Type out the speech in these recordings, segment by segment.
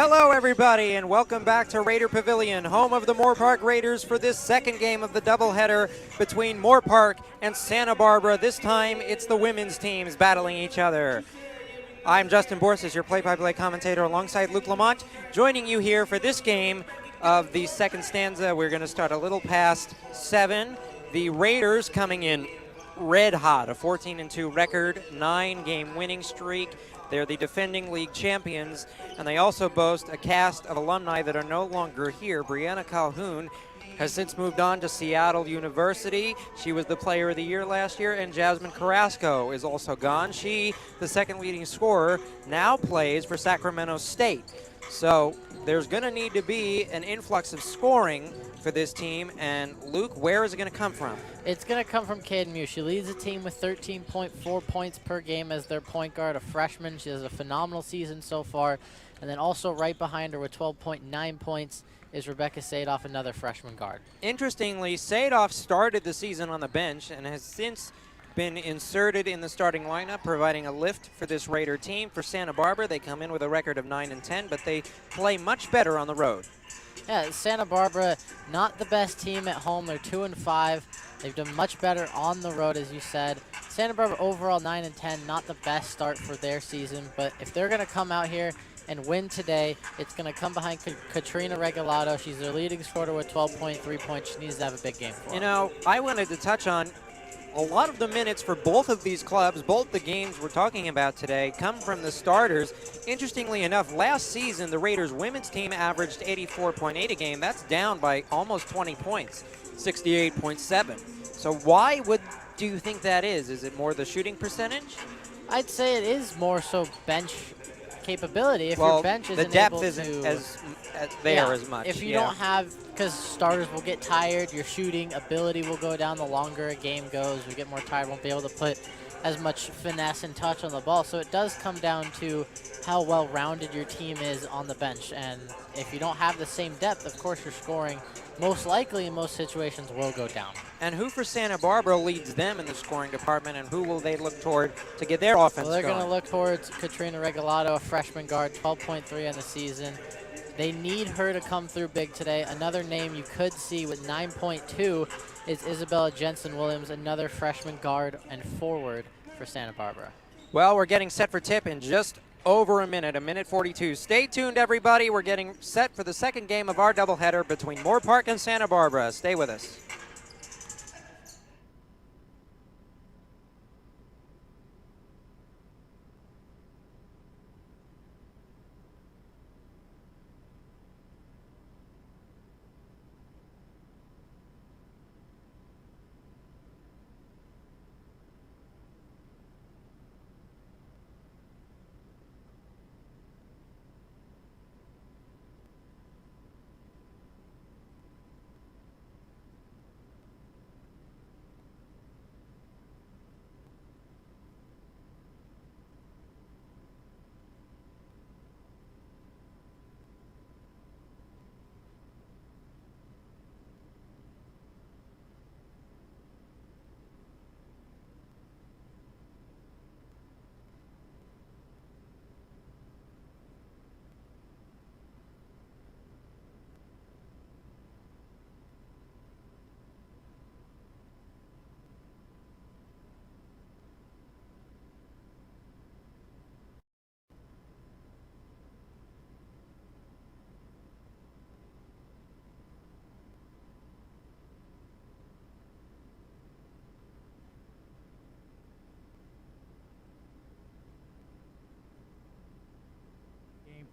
Hello everybody and welcome back to Raider Pavilion, home of the Moore Park Raiders for this second game of the doubleheader between Moore Park and Santa Barbara. This time it's the women's teams battling each other. I'm Justin Borsis, your play-by-play commentator alongside Luke Lamont, joining you here for this game of the second stanza. We're going to start a little past 7. The Raiders coming in red hot, a 14-2 record, 9-game winning streak. They're the defending league champions, and they also boast a cast of alumni that are no longer here. Brianna Calhoun has since moved on to Seattle University. She was the player of the year last year, and Jasmine Carrasco is also gone. She, the second leading scorer, now plays for Sacramento State. So there's going to need to be an influx of scoring for this team. And Luke, where is it going to come from? It's going to come from Caden Mew. She leads the team with 13.4 points per game as their point guard, a freshman. She has a phenomenal season so far. And then also right behind her with 12.9 points is Rebecca Sadoff, another freshman guard. Interestingly, Sadoff started the season on the bench and has since been inserted in the starting lineup, providing a lift for this Raider team. For Santa Barbara, they come in with a record of 9-10, but they play much better on the road. Yeah, Santa Barbara, not the best team at home. They're 2-5. They've done much better on the road, as you said. Santa Barbara overall 9-10, not the best start for their season, but if they're going to come out here and win today, it's going to come behind Katrina Regalado. She's their leading scorer with 12.3 points. She needs to have a big game for her. You know, I wanted to touch on a lot of the minutes for both of these clubs, both the games we're talking about today, come from the starters. Interestingly enough, last season, the Raiders women's team averaged 84.8 a game. That's down by almost 20 points, 68.7. So why do you think that is? Is it more the shooting percentage? I'd say it is more so bench capability. If well, your bench isn't the depth able isn't to, as much. If you don't have, because starters will get tired, your shooting ability will go down the longer a game goes. We get more tired, won't be able to put as much finesse and touch on the ball. So it does come down to how well-rounded your team is on the bench. And if you don't have the same depth, of course your scoring most likely in most situations will go down. And who for Santa Barbara leads them in the scoring department, and who will they look toward to get their offense Well, they're going? going to look towards Katrina Regalado, a freshman guard, 12.3 on the season. They need her to come through big today. Another name you could see with 9.2 is Isabella Jensen-Williams, another freshman guard and forward for Santa Barbara. Well, we're getting set for tip in just over a minute 42. Stay tuned, everybody. We're getting set for the second game of our doubleheader between Moore Park and Santa Barbara. Stay with us.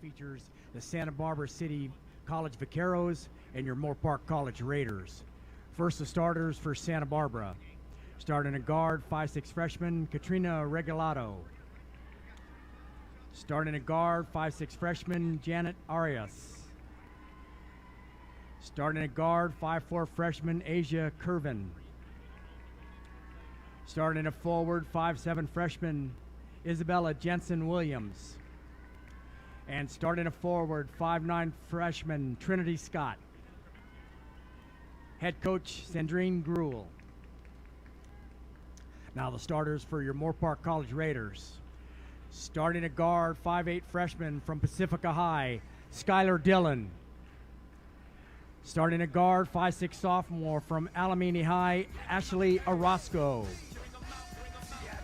Features the Santa Barbara City College Vaqueros and your Moore Park College Raiders. First, the starters for Santa Barbara. Starting a guard, 5'6" freshman Katrina Regalado. Starting a guard, 5'6" freshman Janet Arias. Starting a guard, 5'4" freshman Asia Curvin. Starting a forward, 5'7" freshman Isabella Jensen-Williams. And starting a forward, 5'9" freshman Trinity Scott. Head coach Sandrine Gruel. Now the starters for your Moore Park College Raiders. Starting a guard, 5'8" freshman from Pacifica High, Skylar Dillon. Starting at guard, 5'6" sophomore from Alameda High, Ashley Orozco.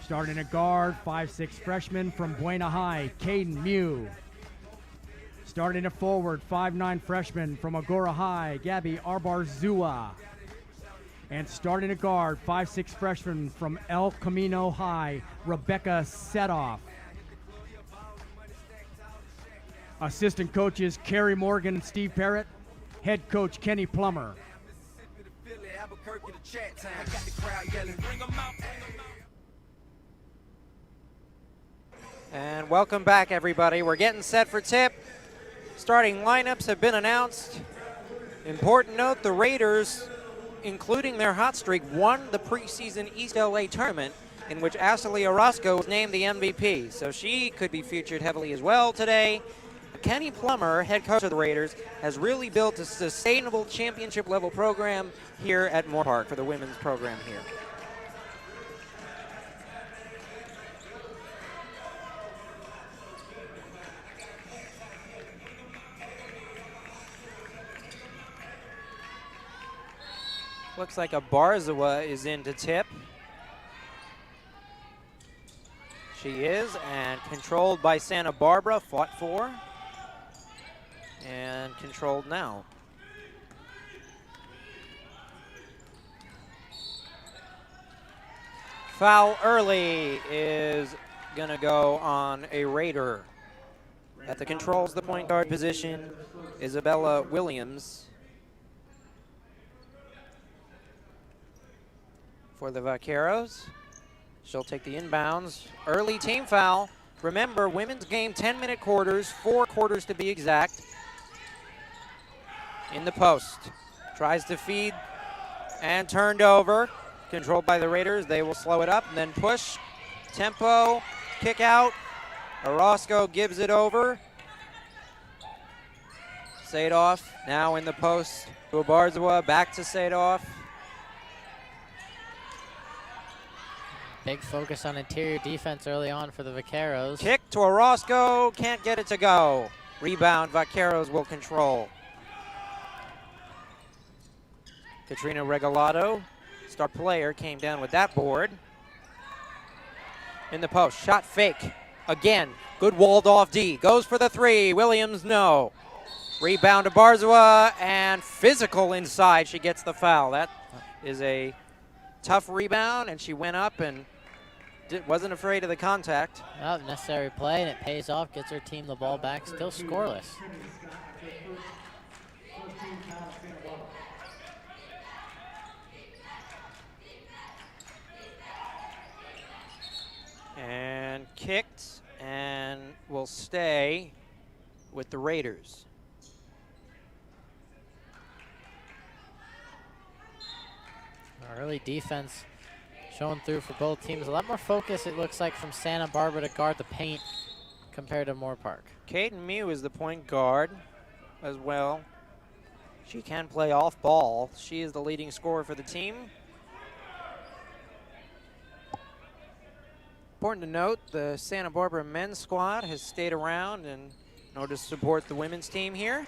Starting at guard, 5'6" freshman from Buena High, Caden Mew. Starting at forward, 5'9" freshman from Agora High, Gabby Arbarzua. And starting at guard, 5'6" freshman from El Camino High, Rebecca Setoff. Assistant coaches Kerry Morgan and Steve Parrott. Head coach Kenny Plummer. And welcome back, everybody. We're getting set for tip. Starting lineups have been announced. Important note, the Raiders, including their hot streak, won the preseason East LA tournament in which Ashley Orozco was named the MVP. So she could be featured heavily as well today. Kenny Plummer, head coach of the Raiders, has really built a sustainable championship level program here at Moore Park for the women's program here. Looks like Abarzawa is in to tip. She is, and controlled by Santa Barbara, fought for, and controlled now. Foul early is gonna go on a Raider. At the controls, the point guard position, Isabella Williams. For the Vaqueros, she'll take the inbounds. Early team foul. Remember, women's game, 10-minute quarters, 4 quarters to be exact. In the post, tries to feed and turned over. Controlled by the Raiders, they will slow it up and then push. Tempo, kick out. Orozco gives it over. Sadoff now in the post to Abarzawa, back to Sadoff. Big focus on interior defense early on for the Vaqueros. Kick to Orozco, can't get it to go. Rebound, Vaqueros will control. Katrina Regalado, star player, came down with that board. In the post, shot fake. Again, good walled off D. Goes for the 3, Williams, no. Rebound to Barzawa, and physical inside, she gets the foul. That is a tough rebound, and she went up and wasn't afraid of the contact. Oh, necessary play, and it pays off, gets her team the ball back, still scoreless. And kicked, and will stay with the Raiders. Early defense showing through for both teams. A lot more focus, it looks like, from Santa Barbara to guard the paint compared to Moore Park. Caden Mew is the point guard as well. She can play off ball. She is the leading scorer for the team. Important to note, the Santa Barbara men's squad has stayed around in order to support the women's team here.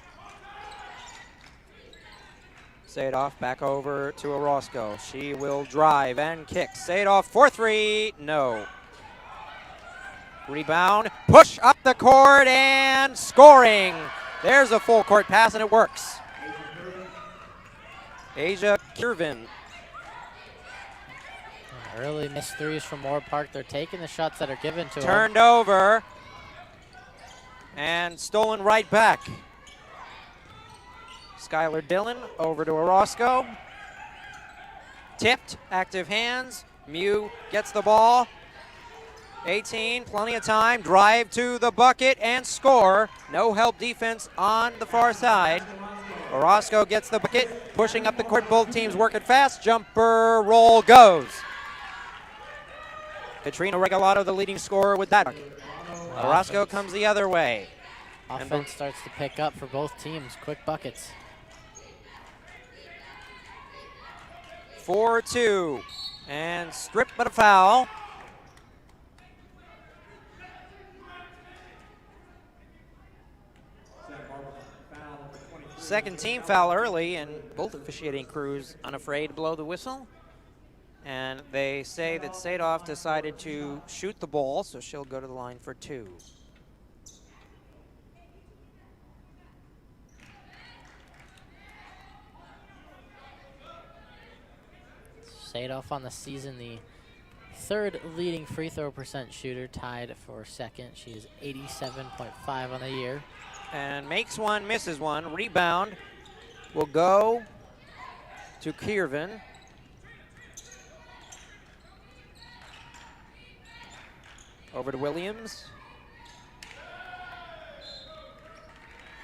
Sadoff back over to Orozco. She will drive and kick. Sadoff for 3, no. Rebound, push up the court and scoring. There's a full court pass and it works. Asia Kirvin. Early missed threes from Moore Park. They're taking the shots that are given to them. Turned over and stolen right back. Skylar Dillon over to Orozco. Tipped, active hands. Mew gets the ball. 18, plenty of time. Drive to the bucket and score. No help defense on the far side. Orozco gets the bucket, pushing up the court. Both teams working fast. Jumper roll goes. Katrina Regalado, the leading scorer with that. Orozco comes the other way. Offense starts to pick up for both teams. Quick buckets. 4-2, and stripped but a foul. second team foul early, and both officiating crews unafraid to blow the whistle. And they say that Sadov decided to shoot the ball, so she'll go to the line for 2. Sadov on the season, the third leading free throw percent shooter, tied for second. She is 87.5 on the year. And makes one, misses one. Rebound will go to Kiervan. Over to Williams.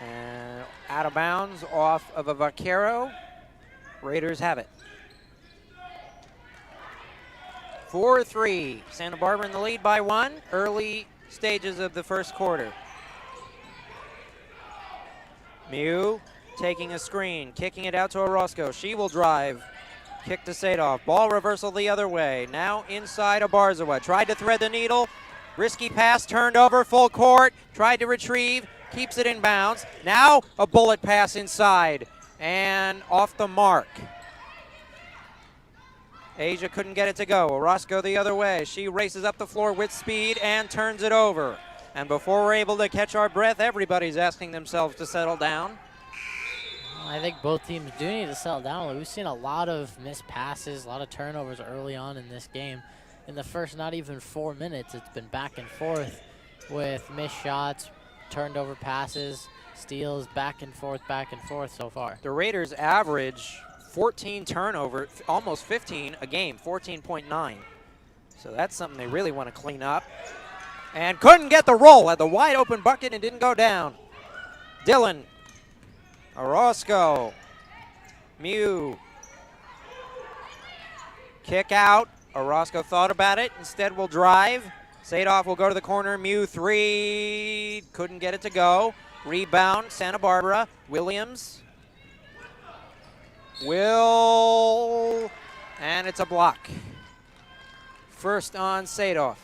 And out of bounds off of a Vaquero. Raiders have it. 4-3. Santa Barbara in the lead by 1. Early stages of the first quarter. Mew taking a screen, kicking it out to Orozco. She will drive. Kick to Sadov. Ball reversal the other way. Now inside Abarzawa. Tried to thread the needle. Risky pass turned over full court. Tried to retrieve. Keeps it in bounds. Now a bullet pass inside. And off the mark. Asia couldn't get it to go. Orozco the other way. She races up the floor with speed and turns it over. And before we're able to catch our breath, everybody's asking themselves to settle down. I think both teams do need to settle down. We've seen a lot of missed passes, a lot of turnovers early on in this game. In the first not even 4 minutes, it's been back and forth with missed shots, turned over passes, steals, back and forth so far. The Raiders average 14 turnovers, almost 15 a game, 14.9. So that's something they really want to clean up. And couldn't get the roll at the wide open bucket and didn't go down. Dillon, Orozco, Mew. Kick out. Orozco thought about it. Instead will drive. Sadov will go to the corner. Mew 3. Couldn't get it to go. Rebound, Santa Barbara. Williams. And it's a block. First on Sadov.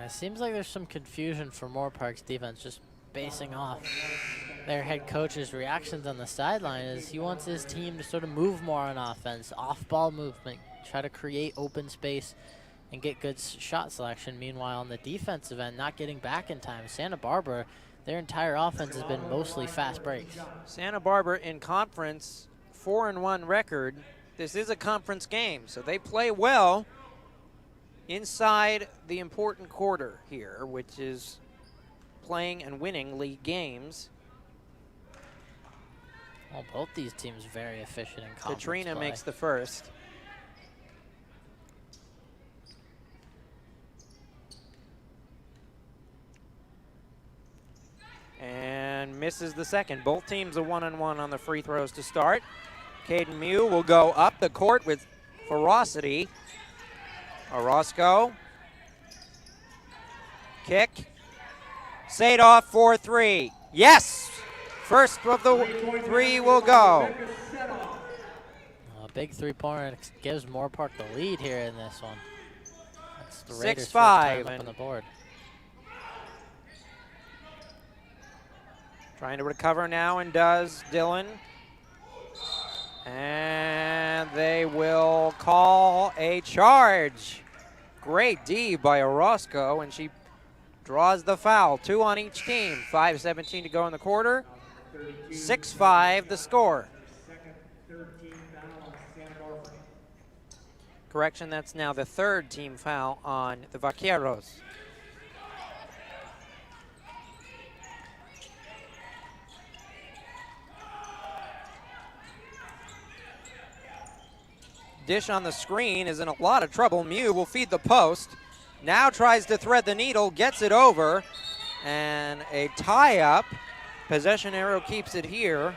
It seems like there's some confusion for Moore Park's defense, just basing off their head coach's reactions on the sideline. Is he wants his team to sort of move more on offense, off-ball movement, try to create open space and get good shot selection. Meanwhile, on the defensive end, not getting back in time. Santa Barbara, their entire offense has been mostly fast breaks. Santa Barbara in conference, 4-1 record. This is a conference game, so they play well inside the important quarter here, which is playing and winning league games. Well, both these teams very efficient in conference Katrina play. makes the first. And misses the second. Both teams a 1-on-1 on the free throws to start. Caden Mew will go up the court with ferocity. Orozco. Kick. Sadov 4-3. Yes! First of the 3 will go. A big three-pointer gives Moore Park the lead here in this one. That's the Raiders' 6-5 first time up on the board. Trying to recover now and does Dillon. And they will call a charge. Great D by Orozco, and she draws the foul. 2 on each team. 5:17 to go in the quarter. 6-5 the score. Correction, that's now the third team foul on the Vaqueros. Dish on the screen is in a lot of trouble. Mew will feed the post. Now tries to thread the needle, gets it over, and a tie-up. Possession arrow keeps it here.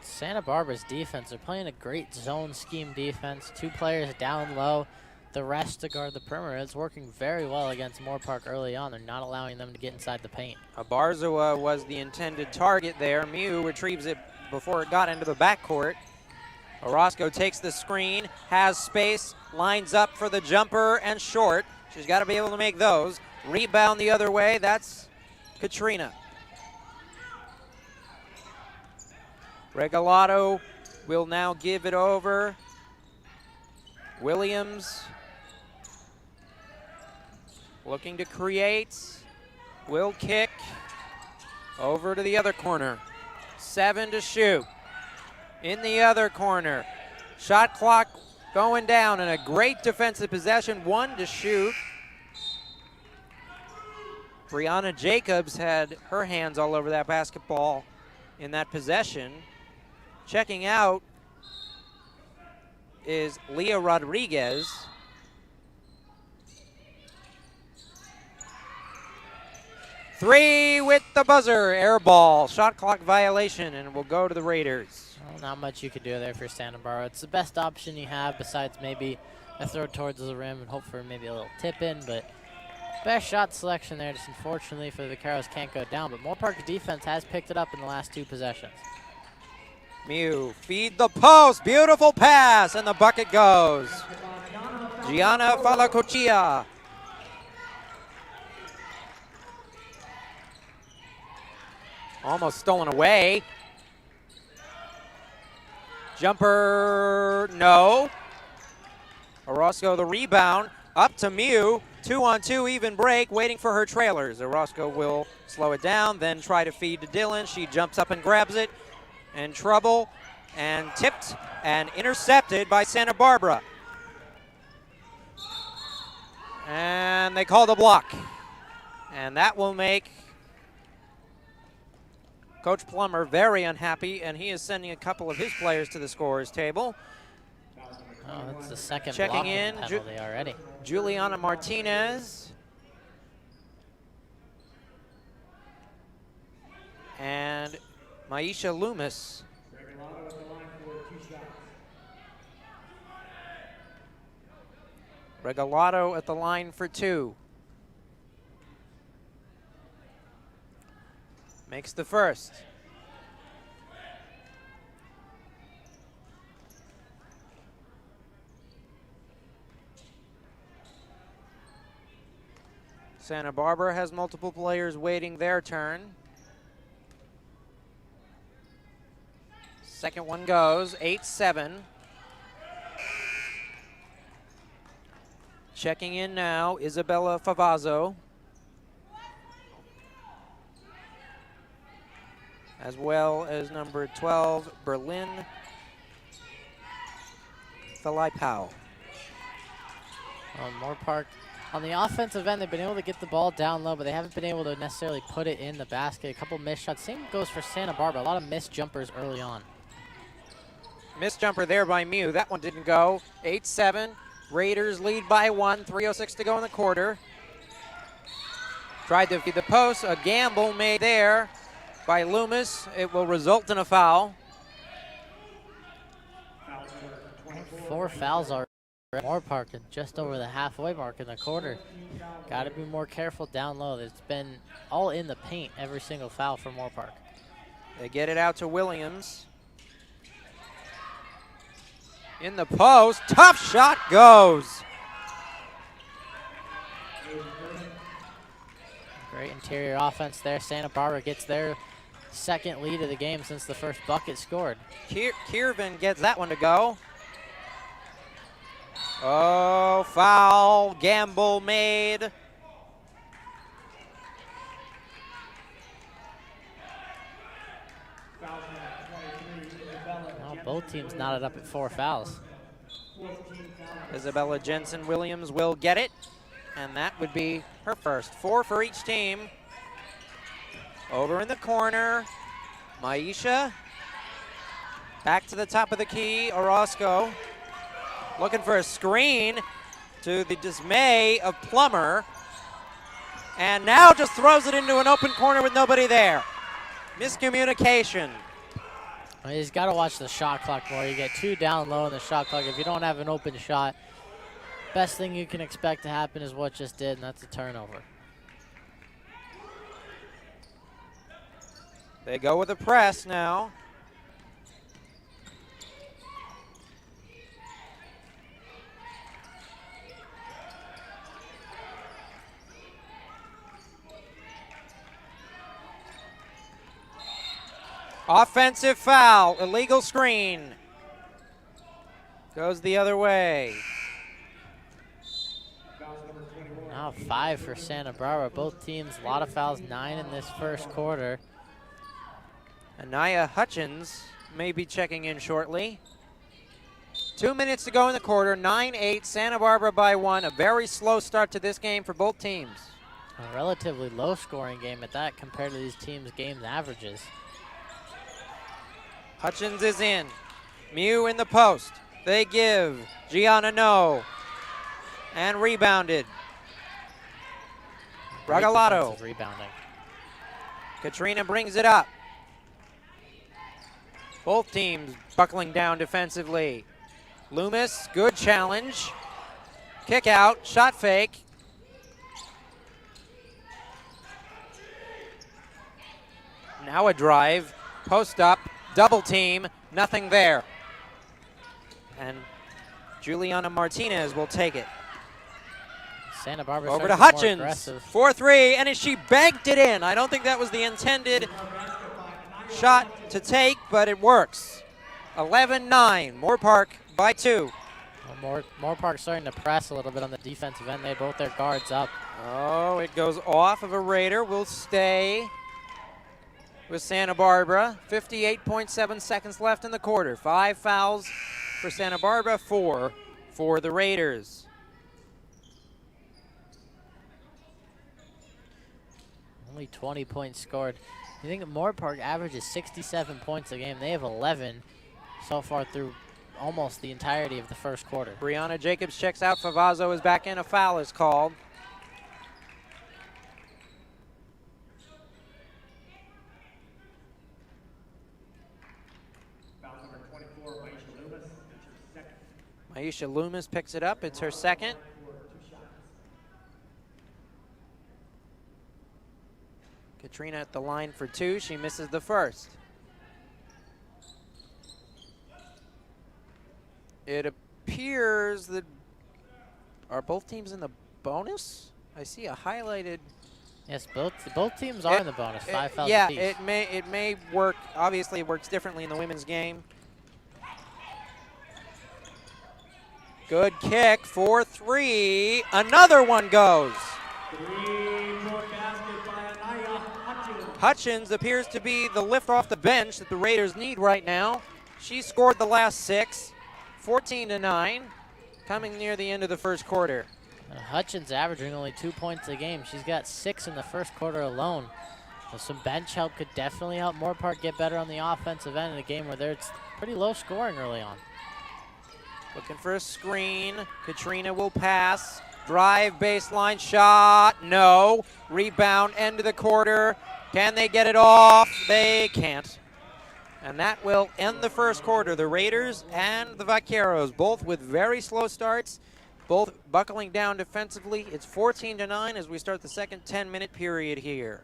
Santa Barbara's defense, they're playing a great zone scheme defense. 2 players down low, the rest to guard the perimeter. It's working very well against Moore Park early on. They're not allowing them to get inside the paint. Abarzawa was the intended target there. Mew retrieves it before it got into the backcourt. Orozco takes the screen, has space, lines up for the jumper and short. She's got to be able to make those. Rebound the other way, that's Katrina. Regalado will now give it over. Williams looking to create. Will kick over to the other corner. 7 to shoot. In the other corner. Shot clock going down and a great defensive possession. 1 to shoot. Brianna Jacobs had her hands all over that basketball in that possession. Checking out is Leah Rodriguez. Three with the buzzer, air ball, shot clock violation, and will go to the Raiders. Well, not much you could do there for Santa Barbara. It's the best option you have besides maybe a throw towards the rim and hope for maybe a little tip in, but best shot selection there. Just unfortunately for the Vaqueros can't go down, but Moore Park's defense has picked it up in the last 2 possessions. Mew, feed the post, beautiful pass, and the bucket goes. Gianna Falacochia. Almost stolen away. Jumper, no. Orozco the rebound, up to Mew. 2-on-2 even break, waiting for her trailers. Orozco will slow it down, then try to feed to Dillon. She jumps up and grabs it. In trouble, and tipped and intercepted by Santa Barbara. And they call the block. And that will make Coach Plummer very unhappy, and he is sending a couple of his players to the scorer's table. Oh, that's the second Checking blocking in, penalty already. Juliana Martinez. And Maisha Loomis. Regalado at the line for 2. Makes the first. Santa Barbara has multiple players waiting their turn. Second one goes, 8-7. Checking in now, Isabella Favazzo. As well as number 12, Berlin Filipao. Moore Park, on the offensive end, they've been able to get the ball down low, but they haven't been able to necessarily put it in the basket. A couple missed shots. Same goes for Santa Barbara. A lot of missed jumpers early on. Missed jumper there by Mew. That one didn't go. 8-7. Raiders lead by 1. 3:06 to go in the quarter. Tried to feed the post. A gamble made there by Loomis. It will result in a foul. 4 fouls are Moore Park and just over the halfway mark in the quarter. Got to be more careful down low. It's been all in the paint, every single foul for Moore Park. They get it out to Williams. In the post, tough shot goes. Great interior offense there. Santa Barbara gets their second lead of the game since the first bucket scored. Kiervan gets that one to go. Oh, foul, gamble made. Well, both teams knotted up at 4 fouls. Isabella Jensen Williams will get it, and that would be her first. 4 for each team. Over in the corner, Maisha. Back to the top of the key, Orozco. Looking for a screen, to the dismay of Plummer. And now just throws it into an open corner with nobody there. Miscommunication. You just got to watch the shot clock more. You get 2 down low in the shot clock. If you don't have an open shot, best thing you can expect to happen is what just did, and that's a turnover. They go with a press now. Offensive foul, illegal screen. Goes the other way. Now 5 for Santa Barbara. Both teams, a lot of fouls, 9 in this first quarter. Anaya Hutchins may be checking in shortly. 2 minutes to go in the quarter, 9-8, Santa Barbara by 1. A very slow start to this game for both teams. A relatively low scoring game at that compared to these teams' game averages. Hutchins is in. Mew in the post. They give. Gianna no. And rebounded. Great Bragalato. defensive rebounding. Katrina brings it up. Both teams buckling down defensively. Loomis, good challenge. Kick out, shot fake. Now a drive, post up, double team, nothing there. And Juliana Martinez will take it. Santa Barbara Over to starting to be more Hutchins, aggressive. 4-3, and she banked it in. I don't think that was the intended shot to take, but it works. 11-9, Moore Park by 2. Well, Moore Park starting to press a little bit on the defensive end. They have both their guards up. Oh, it goes off of a Raider. Will stay with Santa Barbara. 58.7 seconds left in the quarter. 5 fouls for Santa Barbara, 4 for the Raiders. Only 20 points scored. You think Moore Park averages 67 points a game. They have 11 so far through almost the entirety of the first quarter. Brianna Jacobs checks out. Favazzo is back in. A foul is called. Foul number 24, Maisha Loomis. It's her second. Maisha Loomis picks it up. It's her second. Katrina at the line for 2. She misses the first. It appears that, are both teams in the bonus? I see a highlighted. Yes, both teams are in the bonus. 5 fouls Yeah, apiece. it may work. Obviously, it works differently in the women's game. Good kick for 3. Another one goes. Hutchins appears to be the lift off the bench that the Raiders need right now. She scored the last 6, 14-9, coming near the end of the first quarter. Hutchins averaging only 2 points a game. She's got 6 in the first quarter alone. So some bench help could definitely help Moore Park get better on the offensive end in a game where it's pretty low scoring early on. Looking for a screen. Katrina will pass. Drive, baseline shot. No. Rebound, end of the quarter. Can they get it off? They can't. And that will end the first quarter. The Raiders and the Vaqueros, both with very slow starts, both buckling down defensively. It's 14-9 as we start the second 10-minute period here.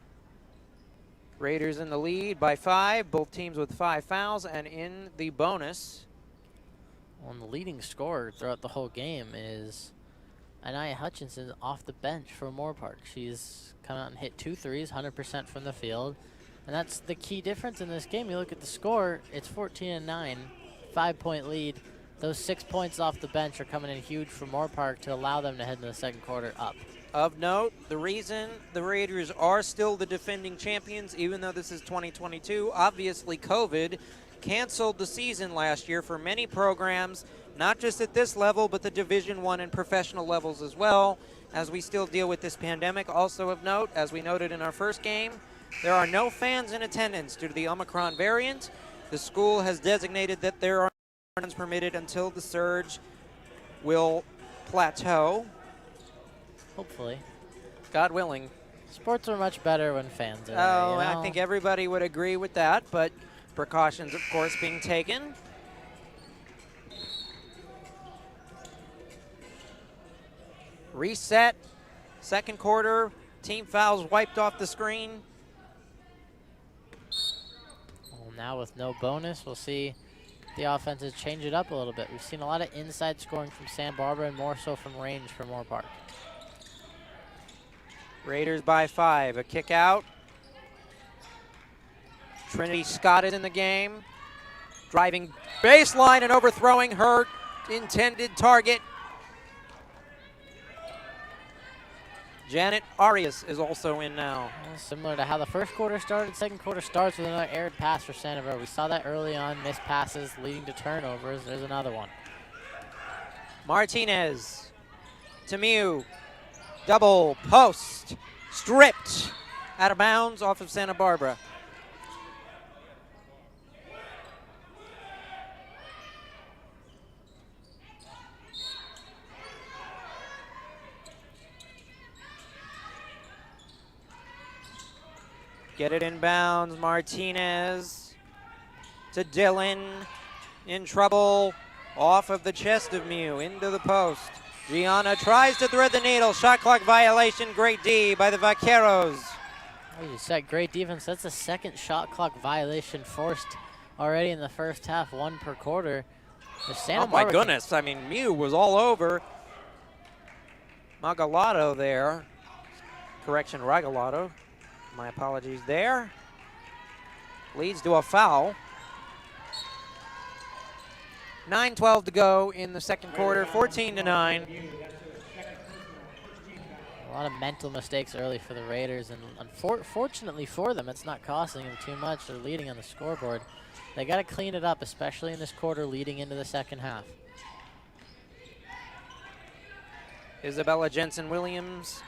Raiders in the lead by 5, both teams with 5 fouls, and in the bonus. Well, and the leading scorer throughout the whole game is Anaya Hutchinson off the bench for Moore Park. She's come out and hit 2 threes, 100% from the field. And that's the key difference in this game. You look at the score, it's 14-9, 5-point lead. Those 6 points off the bench are coming in huge for Moore Park to allow them to head into the second quarter up. Of note, the reason the Raiders are still the defending champions, even though this is 2022, obviously COVID canceled the season last year for many programs, not just at this level, but the Division I and professional levels as well, as we still deal with this pandemic. Also of note, as we noted in our first game, there are no fans in attendance due to the Omicron variant. The school has designated that there are no fans permitted until the surge will plateau. Hopefully. God willing. Sports are much better when fans are there, Oh, you know? I think everybody would agree with that, but precautions, of course, being taken. Reset. Second quarter. Team fouls wiped off the screen. Well, now with no bonus, we'll see the offenses change it up a little bit. We've seen a lot of inside scoring from Santa Barbara and more so from range for Moore Park. Raiders by 5. A kick out. Trinity Scott is in the game. Driving baseline and overthrowing her intended target. Janet Arias is also in now. Well, similar to how the first quarter started, second quarter starts with another aired pass for Santa Barbara. We saw that early on, missed passes leading to turnovers. There's another one. Martinez to Mew. Double post. Stripped out of bounds off of Santa Barbara. Get it in bounds. Martinez to Dillon. In trouble. Off of the chest of Mew. Into the post. Gianna tries to thread the needle. Shot clock violation. Great D by the Vaqueros. As you said, great defense. That's the second shot clock violation forced already in the first half. 1 per quarter. Oh my goodness. I mean, Mew was all over Magalado there. Correction, Regalado. My apologies there. Leads to a foul. 9:12 to go in the second quarter, 14-9. A lot of mental mistakes early for the Raiders, and unfortunately for them, it's not costing them too much. They're leading on the scoreboard. They got to clean it up, especially in this quarter leading into the second half. Isabella Jensen-Williams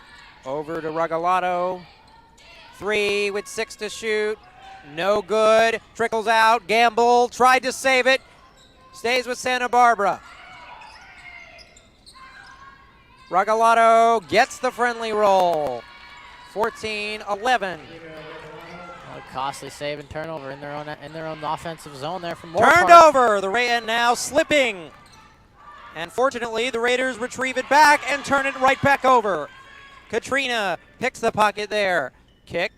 over to Regalado. 3 with 6 to shoot. No good. Trickles out. Gamble tried to save it. Stays with Santa Barbara. Regalado gets the friendly roll. 14-11. A costly save and turnover in their own offensive zone there from Turned Moorpark. over. The Raiders now slipping. And fortunately, the Raiders retrieve it back and turn it right back over. Katrina picks the pocket there. Kick.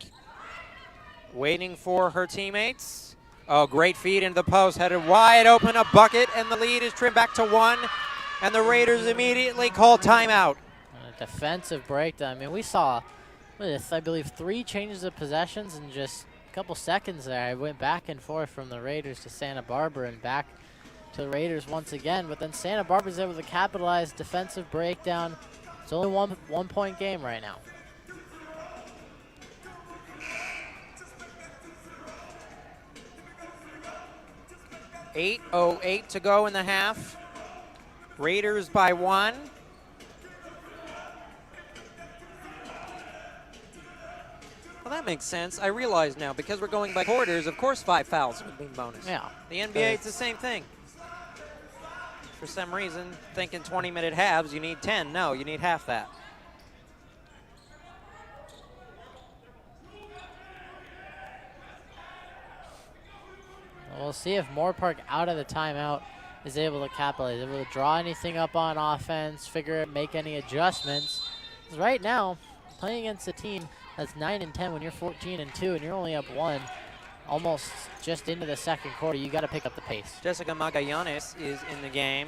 Waiting for her teammates. Oh, great feed into the post. Headed wide open, a bucket, and the lead is trimmed back to 1. And the Raiders immediately call timeout. A defensive breakdown. I mean, we saw, I believe, 3 changes of possessions in just a couple seconds there. I went back and forth from the Raiders to Santa Barbara and back to the Raiders once again. But then Santa Barbara's able to capitalize. Defensive breakdown. It's only one point game right now. .08 to go in the half. Raiders by 1. Well, that makes sense. I realize now, because we're going by quarters, of course 5 fouls would be bonus. Yeah. The NBA, it's the same thing. For some reason, thinking 20-minute halves, you need 10. No, you need half that. We'll see if Moorpark out of the timeout is able to capitalize, able to draw anything up on offense, make any adjustments. Because right now, playing against a team that's 9-10 when you're 14-2 and you're only up 1, almost just into the second quarter, you got to pick up the pace. Jessica Magallanes is in the game.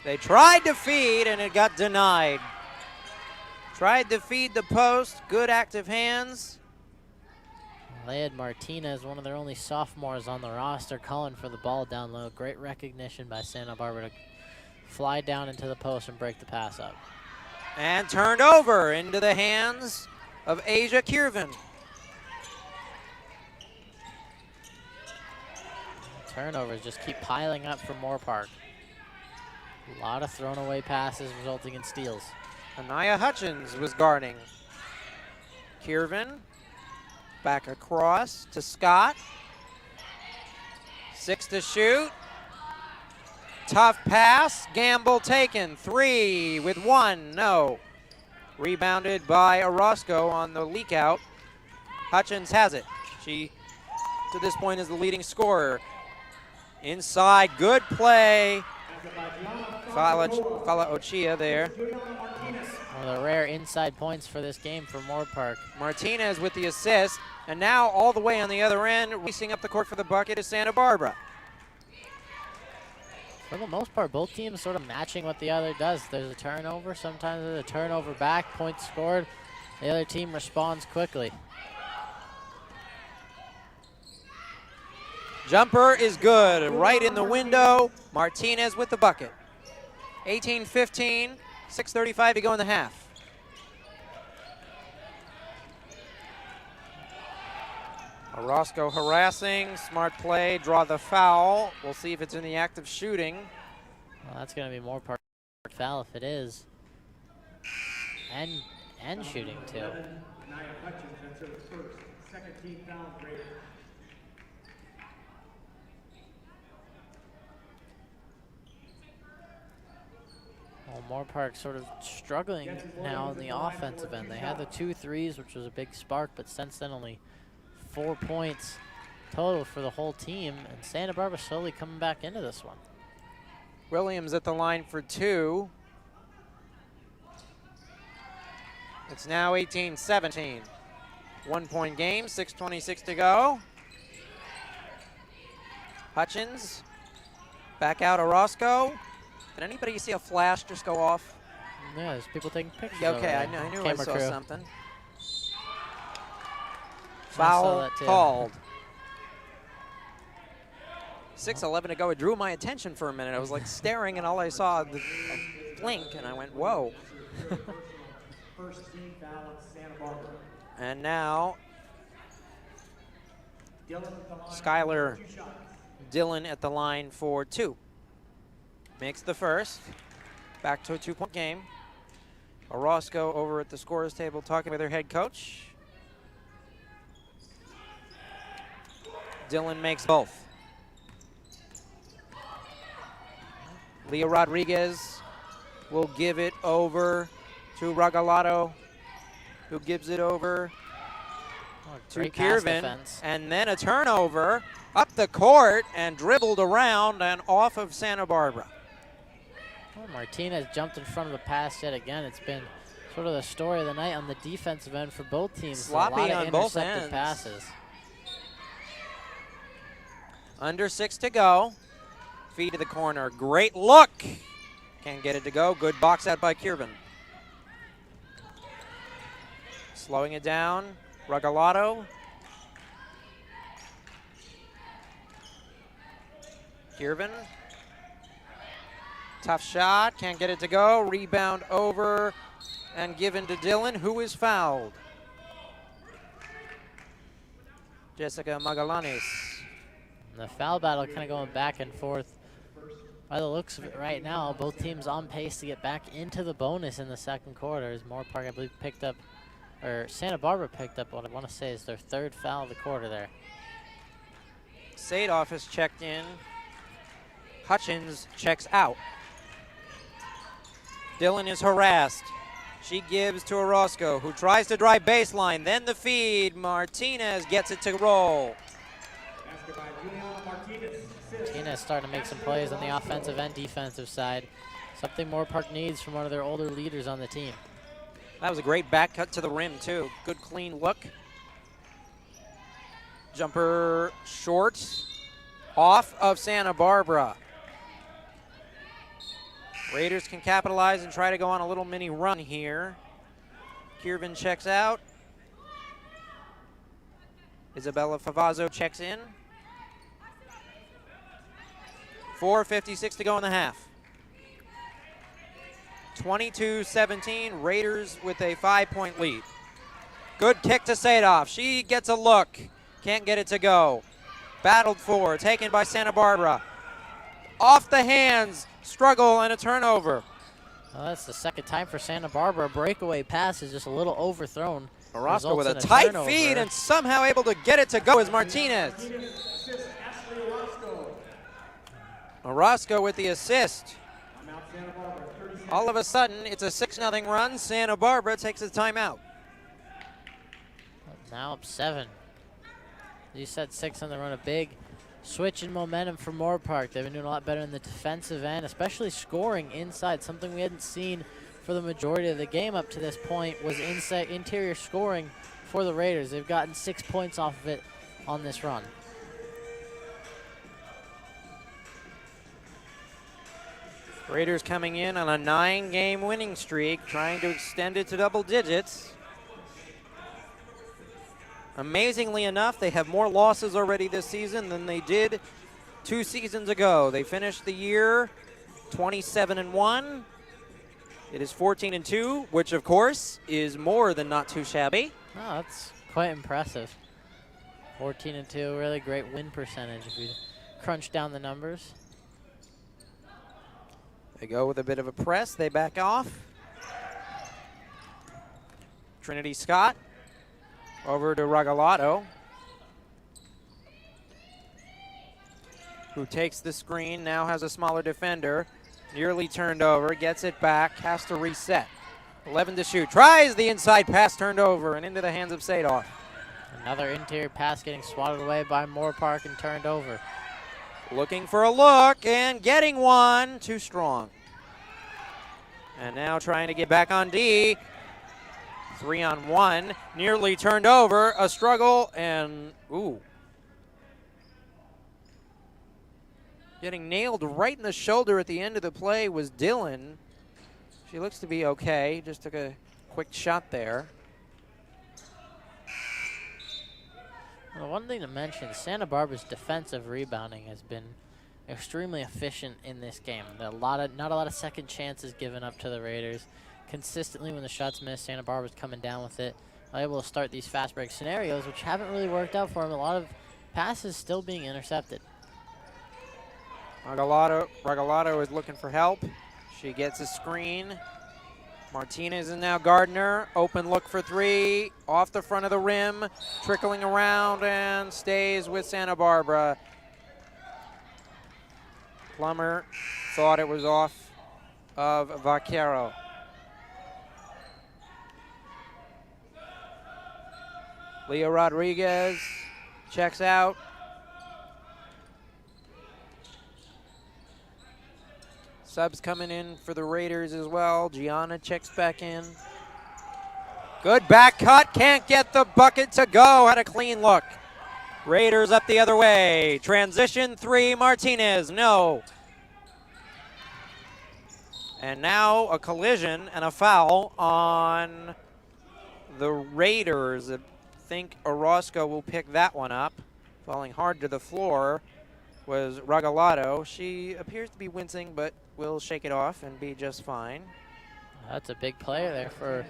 They tried to feed and it got denied. Tried to feed the post, good active hands. They had Martinez, one of their only sophomores on the roster, calling for the ball down low. Great recognition by Santa Barbara to fly down into the post and break the pass up. And turned over into the hands of Asia Kirvan. Turnovers just keep piling up for Moorpark. A lot of thrown away passes resulting in steals. Anaya Hutchins was guarding. Kirvan back across to Scott. 6 to shoot. Tough pass. Gamble taken. 3 with 1. No. Rebounded by Orozco on the leak out. Hutchins has it. She, to this point, is the leading scorer. Inside. Good play. Fala Ochia there. One of the rare inside points for this game for Moorpark. Martinez with the assist. And now all the way on the other end, racing up the court for the bucket is Santa Barbara. For the most part, both teams sort of matching what the other does. There's a turnover, sometimes there's a turnover back, points scored. The other team responds quickly. Jumper is good, right in the window. Martinez with the bucket. 18-15, 6:35 to go in the half. Orozco harassing, smart play, draw the foul. We'll see if it's in the act of shooting. Well, that's going to be more part foul if it is. And shooting too. Well, Moore Park sort of struggling now in the offensive end. They had the 2 threes, which was a big spark, but since then only 4 points total for the whole team, and Santa Barbara slowly coming back into this one. Williams at the line for 2. It's now 18-17. 1 point game, 6:26 to go. Hutchins, back out Orozco. Did anybody see a flash just go off? Yeah, there's people taking pictures. Okay, I knew I Camera saw crew. something. I saw Foul that too. called. 6:11 to go. It drew my attention for a minute. I was like staring, and all I saw the blink, and I went, "Whoa!" First team foul at Santa Barbara. And now Dillon at the line. Skylar 2 shots. Dillon at the line for 2. Makes the first. Back to a 2-point game. Orozco over at the scorer's table talking with her head coach. Dillon makes both. Leo Rodriguez will give it over to Regalado, who gives it over Oh, to great pass Kiervan, defense. and then a turnover up the court and dribbled around and off of Santa Barbara. Well, Martinez jumped in front of the pass yet again. It's been sort of the story of the night on the defensive end for both teams. Sloppy a lot of on both intercepted ends. passes. Under 6 to go. Feed to the corner. Great look. Can't get it to go. Good box out by Kiervan. Slowing it down. Regalado. Kiervan. Tough shot. Can't get it to go. Rebound over and given to Dillon, who is fouled. Jessica Magallanes. And the foul battle kind of going back and forth. By the looks of it right now, both teams on pace to get back into the bonus in the second quarter. As Moore Park, I believe, picked up, or Santa Barbara picked up what I want to say is their 3rd foul of the quarter there. Sadoff is checked in. Hutchins checks out. Dillon is harassed. She gives to Orozco, who tries to drive baseline. Then the feed. Martinez gets it to roll. Martinez starting to make some plays on the offensive and defensive side. Something Moore Park needs from one of their older leaders on the team. That was a great back cut to the rim, too. Good, clean look. Jumper short. Off of Santa Barbara. Raiders can capitalize and try to go on a little mini run here. Kiervan checks out. Isabella Favazzo checks in. 4:56 to go in the half. 22-17, Raiders with a 5-point lead. Good kick to Sadoff. She gets a look. Can't get it to go. Battled for, taken by Santa Barbara. Off the hands, struggle and a turnover. Well, that's the second time for Santa Barbara. A breakaway pass is just a little overthrown. Orozco with a Results in tight turnover. feed and somehow able to get it to go is Martinez. Orozco with the assist. All of a sudden, it's a 6-0 run. Santa Barbara takes a timeout. Now up 7. You said 6 on the run. A big switch in momentum for Moore Park. They've been doing a lot better in the defensive end, especially scoring inside. Something we hadn't seen for the majority of the game up to this point was inside interior scoring for the Raiders. They've gotten 6 points off of it on this run. Raiders coming in on a 9-game winning streak, trying to extend it to double digits. Amazingly enough, they have more losses already this season than they did 2 seasons ago. They finished the year 27-1. It is 14-2, which of course is more than not too shabby. Oh, that's quite impressive. 14-2, really great win percentage if you crunch down the numbers. They go with a bit of a press. They back off. Trinity Scott over to Regalado, who takes the screen, now has a smaller defender. Nearly turned over, gets it back, has to reset. 11 to shoot, tries the inside pass, turned over and into the hands of Sadoff. Another interior pass getting swatted away by Moorpark and turned over. Looking for a look and getting one, too strong. And now trying to get back on D. 3-on-1, nearly turned over, a struggle, and ooh. Getting nailed right in the shoulder at the end of the play was Dylan. She looks to be okay, just took a quick shot there. Well, one thing to mention, Santa Barbara's defensive rebounding has been extremely efficient in this game. Not a lot of second chances given up to the Raiders. Consistently when the shots miss, Santa Barbara's coming down with it. Able to start these fast break scenarios, which haven't really worked out for them. A lot of passes still being intercepted. Regalado is looking for help. She gets a screen. Martinez and now Gardner. Open look for three. Off the front of the rim. Trickling around and stays with Santa Barbara. Plummer thought it was off of Vaquero. Leo Rodriguez checks out. Subs coming in for the Raiders as well. Gianna checks back in. Good back cut, can't get the bucket to go. Had a clean look. Raiders up the other way. Transition three, Martinez, no. And now a collision and a foul on the Raiders. I think Orozco will pick that one up. Falling hard to the floor was Regalado. She appears to be wincing, but will shake it off and be just fine. That's a big player there for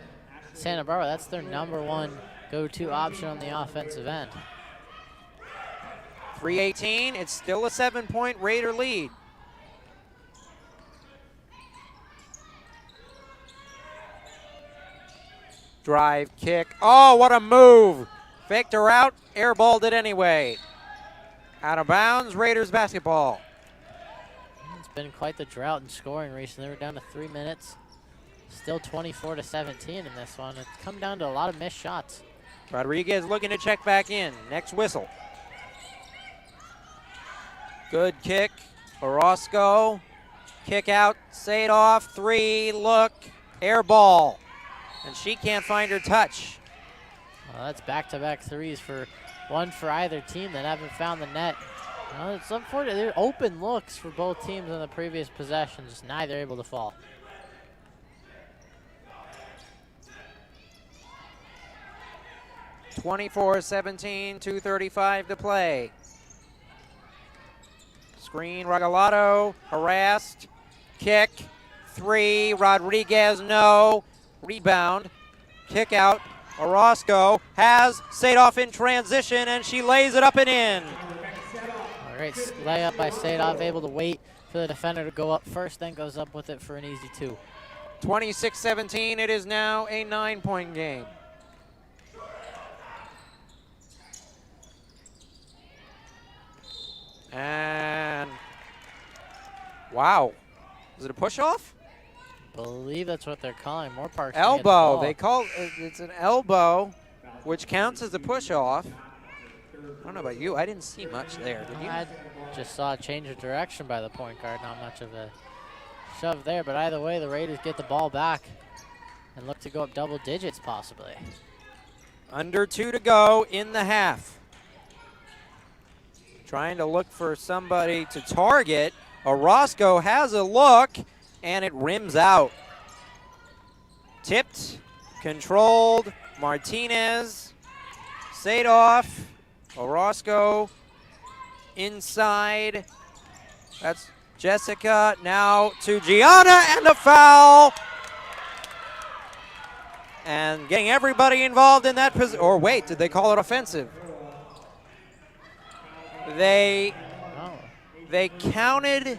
Santa Barbara. That's their #1 go-to option on the offensive end. 3:18, it's still a 7-point Raider lead. Drive, kick. Oh, what a move. Faked her out, airballed it anyway. Out of bounds, Raiders basketball. It's been quite the drought in scoring recently. We're down to 3 minutes. Still 24-17 in this one. It's come down to a lot of missed shots. Rodriguez looking to check back in. Next whistle. Good kick. Orozco. Kick out. Sadoff. Three. Look. Air ball. And she can't find her touch. Well, that's back-to-back threes for one for either team that haven't found the net. It's unfortunate. There are open looks for both teams in the previous possessions, just neither able to fall. (24-17), 2:35 to play. Screen, Regalado, harassed, kick, three, Rodriguez, no, rebound, kick out, Orozco has Sadoff in transition, and she lays it up and in. All right, layup by Sadoff, able to wait for the defender to go up first, then goes up with it for an easy two. 26-17, it is now a 9-point game. And wow, is it a push-off? I believe that's what they're calling. Moorpark. Elbow. They call it's an elbow, which counts as a push-off. I don't know about you. I didn't see much there. Did you? I just saw a change of direction by the point guard. Not much of a shove there, but either way, the Raiders get the ball back and look to go up double digits possibly. Under 2 to go in the half. Trying to look for somebody to target. Orozco has a look, and it rims out. Tipped, controlled, Martinez, Sadoff, Orozco inside. That's Jessica now to Gianna, and the foul. And getting everybody involved in that position. Or wait, did they call it offensive? They counted.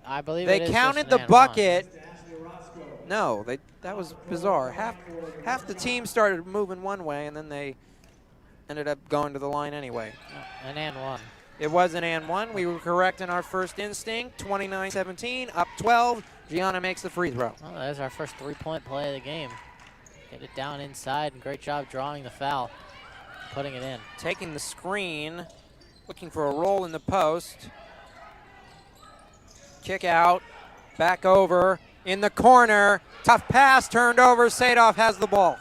I believe they it is counted just the an bucket. No, that was bizarre. Half the team started moving one way, and then they ended up going to the line anyway. An and one. It was an and one. We were correct in our first instinct. 29-17, up 12. Gianna makes the free throw. Well, that's our first three-point play of the game. Get it down inside, and great job drawing the foul, putting it in. Taking the screen, looking for a roll in the post. Kick out, back over, in the corner. Tough pass, turned over. Sadoff has the ball.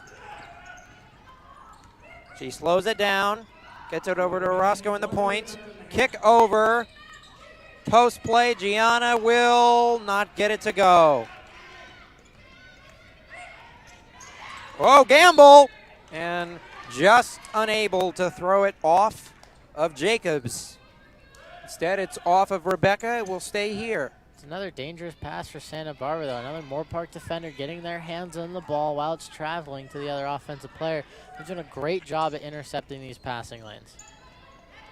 She slows it down, gets it over to Orozco in the point. Kick over, post play. Gianna will not get it to go. Oh, gamble, and just unable to throw it off of Jacobs. Instead, it's off of Rebecca. It will stay here. It's another dangerous pass for Santa Barbara, though. Another Moore Park defender getting their hands on the ball while it's traveling to the other offensive player. They've done a great job at intercepting these passing lanes.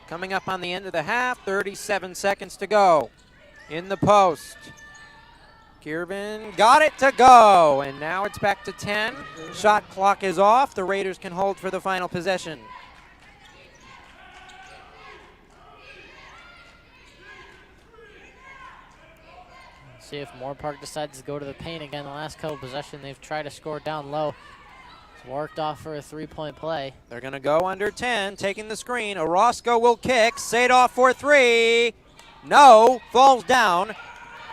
Coming up on the end of the half, 37 seconds to go. In the post. Kiervan got it to go, and now it's back to 10. Shot clock is off. The Raiders can hold for the final possession. See if Moore Park decides to go to the paint again. The last couple possessions, they've tried to score down low. It's worked off for a three-point play. They're going to go under 10, taking the screen. Orozco will kick. Sadoff for three. No, falls down.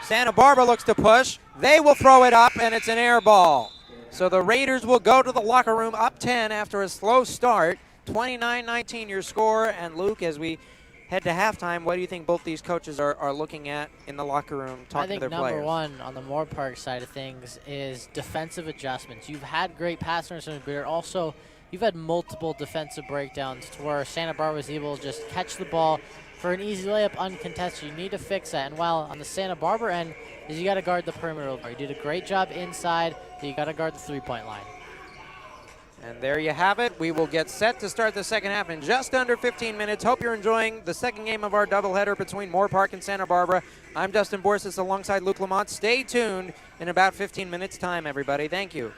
Santa Barbara looks to push. They will throw it up, and it's an air ball. So the Raiders will go to the locker room up 10 after a slow start. 29-19 your score. And Luke, as we head to halftime, what do you think both these coaches are looking at in the locker room talking to their players? I think number one on the Moore Park side of things is defensive adjustments. You've had great pass interference, but also you've had multiple defensive breakdowns to where Santa Barbara was able to just catch the ball for an easy layup uncontested. You need to fix that. And while on the Santa Barbara end is you got to guard the perimeter. You did a great job inside, but you got to guard the three-point line. And there you have it. We will get set to start the second half in just under 15 minutes. Hope you're enjoying the second game of our doubleheader between Moore Park and Santa Barbara. I'm Dustin Borsis alongside Luke Lamont. Stay tuned in about 15 minutes time, everybody. Thank you.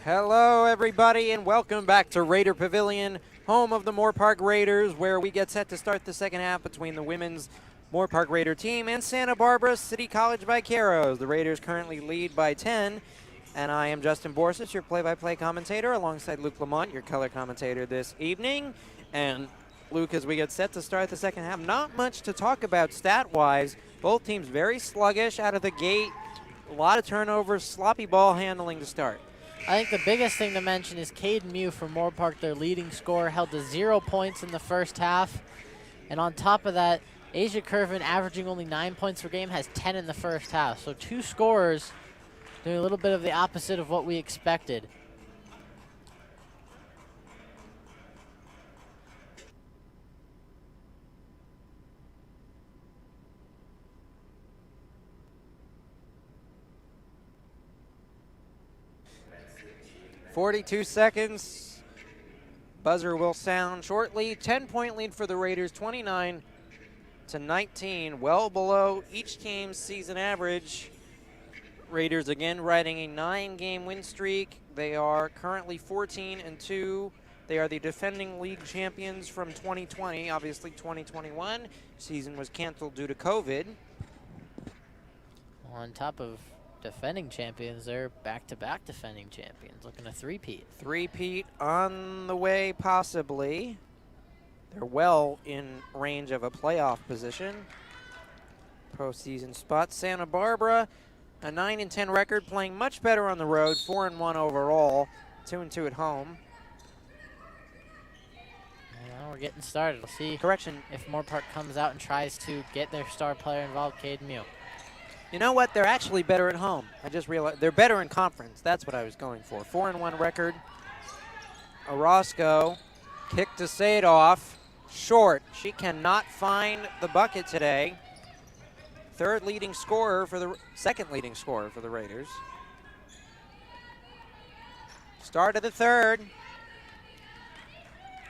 Hello, everybody, and welcome back to Raider Pavilion, home of the Moore Park Raiders, where we get set to start the second half between the women's Moore Park Raider team and Santa Barbara City College Vaqueros. The Raiders currently lead by 10, and I am Justin Borsis, your play-by-play commentator, alongside Luke Lamont, your color commentator this evening. And Luke, as we get set to start the second half, not much to talk about stat-wise. Both teams very sluggish out of the gate, a lot of turnovers, sloppy ball handling to start. I think the biggest thing to mention is Caden Mew from Moore Park, their leading scorer, held to 0 points in the first half. And on top of that, Asia Curvin, averaging only 9 points per game, has 10 in the first half. So 2 scorers doing a little bit of the opposite of what we expected. .42 seconds. Buzzer will sound shortly. 10-point lead for the Raiders, 29-19, well below each team's season average. Raiders again riding a 9-game win streak. They are currently 14-2. They are the defending league champions from 2020. Obviously 2021 season was canceled due to COVID. On top of defending champions, they're back-to-back defending champions, looking to three-peat. Three-peat on the way, possibly. They're well in range of a playoff position. Postseason spot. Santa Barbara, a 9-10 record, playing much better on the road, 4-1 overall, 2-2 at home. Well, we're getting started. We'll see if Moore Park comes out and tries to get their star player involved, Caden Mew. You know what? They're actually better at home. I just realized they're better in conference. That's what I was going for. 4-1 record. Orozco, kick to Sadoff, short. She cannot find the bucket today. Second leading scorer for the Raiders. Start of the third.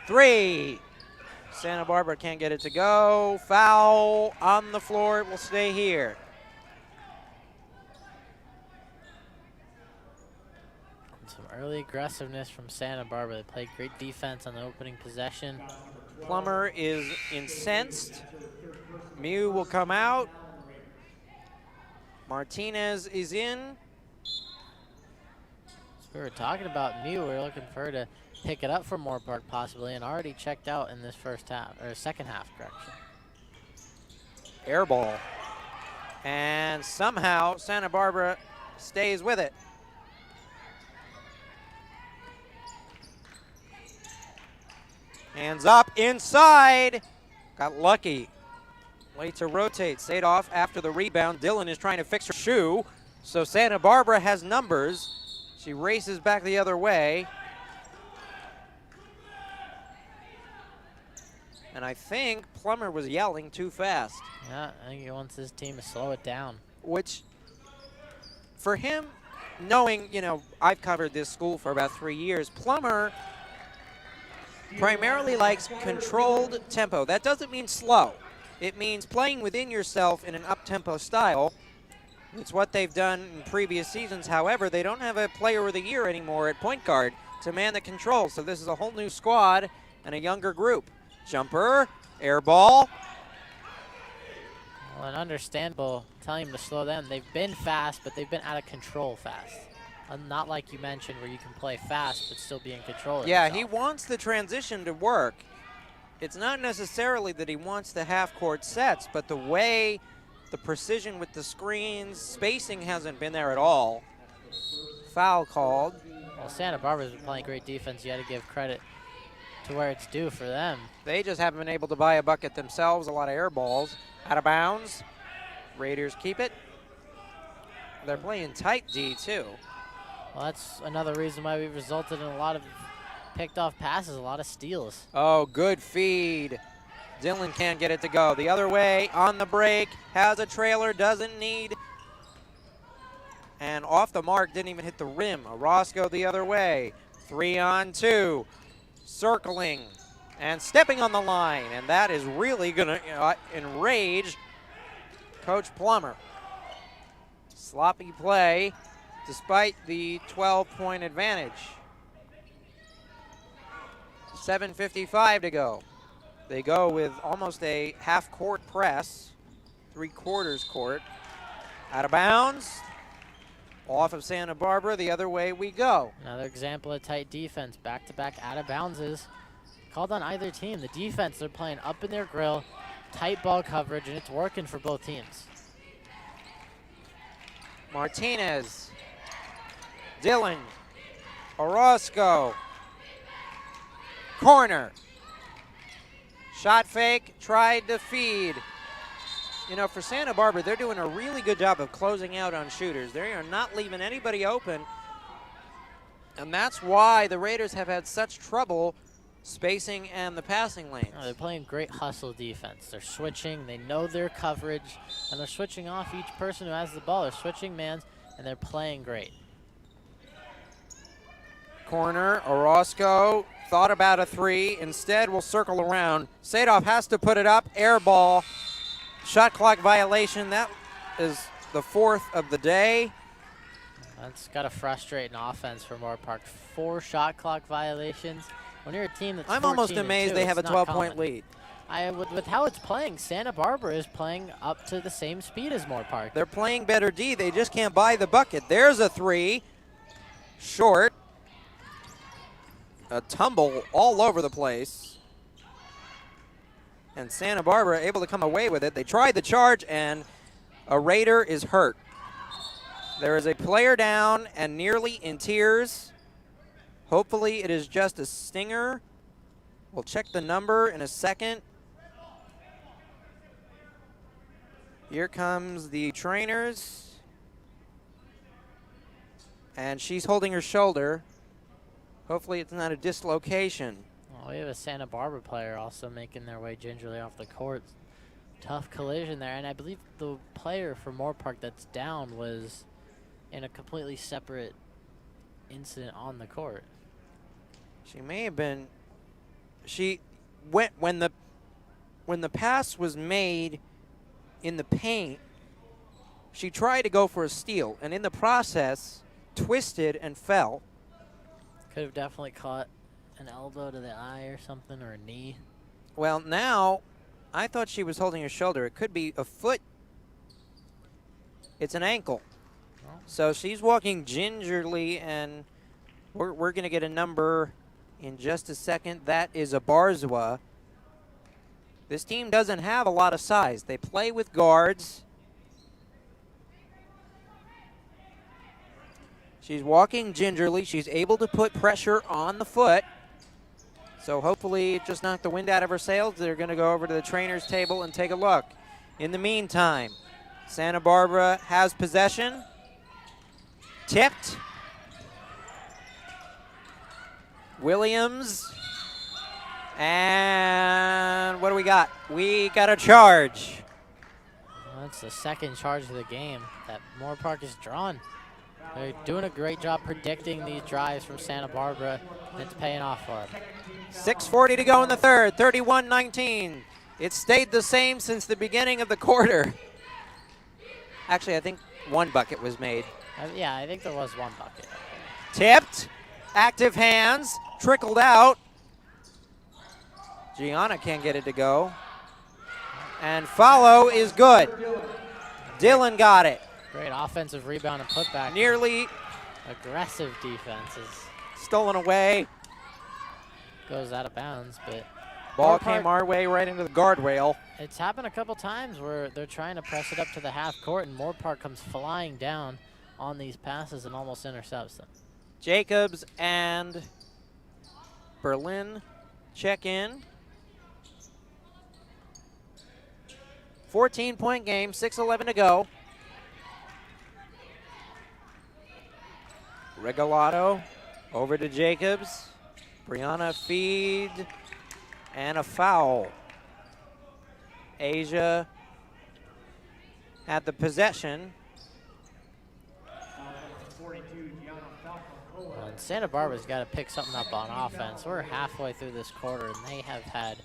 3. Santa Barbara can't get it to go. Foul on the floor. It will stay here. Some early aggressiveness from Santa Barbara. They played great defense on the opening possession. Plummer is incensed. Mew will come out. Martinez is in. So we were talking about Mew. We were looking for her to pick it up from Moore Park possibly, and already checked out in this second half, correction. Air ball. And somehow Santa Barbara stays with it. Hands up, inside. Got lucky. Late to rotate. Sadoff after the rebound. Dillon is trying to fix her shoe. So Santa Barbara has numbers. She races back the other way. And I think Plummer was yelling too fast. Yeah, I think he wants his team to slow it down. Which, for him, knowing, I've covered this school for about 3 years, Plummer primarily likes controlled tempo. That doesn't mean slow. It means playing within yourself in an up-tempo style. It's what they've done in previous seasons. However, they don't have a player of the year anymore at point guard to man the control. So this is a whole new squad and a younger group. Jumper, air ball. Well, and understandable telling them to slow down. They've been fast, but they've been out of control fast. Not like you mentioned where you can play fast but still be in control of Yeah, yourself. he wants the transition to work. It's not necessarily that he wants the half-court sets, but the way, the precision with the screens, spacing hasn't been there at all. Foul called. Well, Santa Barbara's been playing great defense. You got to give credit to where it's due for them. They just haven't been able to buy a bucket themselves. A lot of air balls. Out of bounds. Raiders keep it. They're playing tight D, too. Well, that's another reason why we've resulted in a lot of picked off passes, a lot of steals. Oh, good feed. Dillon can't get it to go. The other way on the break. Has a trailer, doesn't need. And off the mark, didn't even hit the rim. Orozco the other way. 3-on-2. Circling and stepping on the line. And that is really going to enrage Coach Plummer. Sloppy play. despite the 12-point advantage. 7:55 to go. They go with almost a half-court press, 3/4 court. Out of bounds. Off of Santa Barbara, the other way we go. Another example of tight defense. Back-to-back out of bounds called on either team. The defense, they're playing up in their grill, tight ball coverage, and it's working for both teams. Martinez, Dillon, Orozco, corner. Shot fake, tried to feed. You know, for Santa Barbara, they're doing a really good job of closing out on shooters. They are not leaving anybody open. And that's why the Raiders have had such trouble spacing and the passing lanes. Oh, they're playing great hustle defense. They're switching, they know their coverage, and they're switching off each person who has the ball. They're switching mans, and they're playing great. Corner, Orozco thought about a three. Instead, we'll circle around. Sadov has to put it up. Air ball. Shot clock violation. That is the 4th of the day. That's got to frustrate an offense for Moore Park. 4 shot clock violations. When you're a team that's I'm almost amazed they have a 12-point lead. With how it's playing, Santa Barbara is playing up to the same speed as Moore Park. They're playing better D. They just can't buy the bucket. There's a three. Short. A tumble all over the place. And Santa Barbara able to come away with it. They tried the charge, and a Raider is hurt. There is a player down and nearly in tears. Hopefully it is just a stinger. We'll check the number in a second. Here comes the trainers. And she's holding her shoulder. Hopefully it's not a dislocation. Oh, we have a Santa Barbara player also making their way gingerly off the court. Tough collision there, and I believe the player for Moore Park that's down was in a completely separate incident on the court. She may have been. She went when the pass was made in the paint. She tried to go for a steal, and in the process, twisted and fell. Could have definitely caught an elbow to the eye or something, or a knee. Well, now, I thought she was holding her shoulder. It could be a foot. It's an ankle. Oh. So she's walking gingerly, and we're going to get a number in just a second. That is a Barzwa. This team doesn't have a lot of size. They play with guards. She's walking gingerly. She's able to put pressure on the foot. So hopefully it just knocked the wind out of her sails. They're going to go over to the trainer's table and take a look. In the meantime, Santa Barbara has possession. Tipped. Williams. And what do we got? We got a charge. Well, that's the second charge of the game that Moore Park is drawn. They're doing a great job predicting these drives from Santa Barbara, and it's paying off for them. 6:40 to go in the third, 31-19. It stayed the same since the beginning of the quarter. Actually, I think one bucket was made. Yeah, I think there was one bucket. Tipped, active hands, trickled out. Gianna can't get it to go. And follow is good. Dillon got it. Great offensive rebound and putback. Nearly aggressive defenses. stolen away. Goes out of bounds, but Ball came our way right into the guardrail. it's happened a couple times where they're trying to press it up to the half court, and Moore Park comes flying down on these passes and almost intercepts them. Jacobs and Berlin check in. 14-point game, 6:11 to go. Regalado over to Jacobs. Brianna feed and a foul. Asia at the possession. And Santa Barbara's got to pick something up on offense. We're halfway through this quarter, and they have had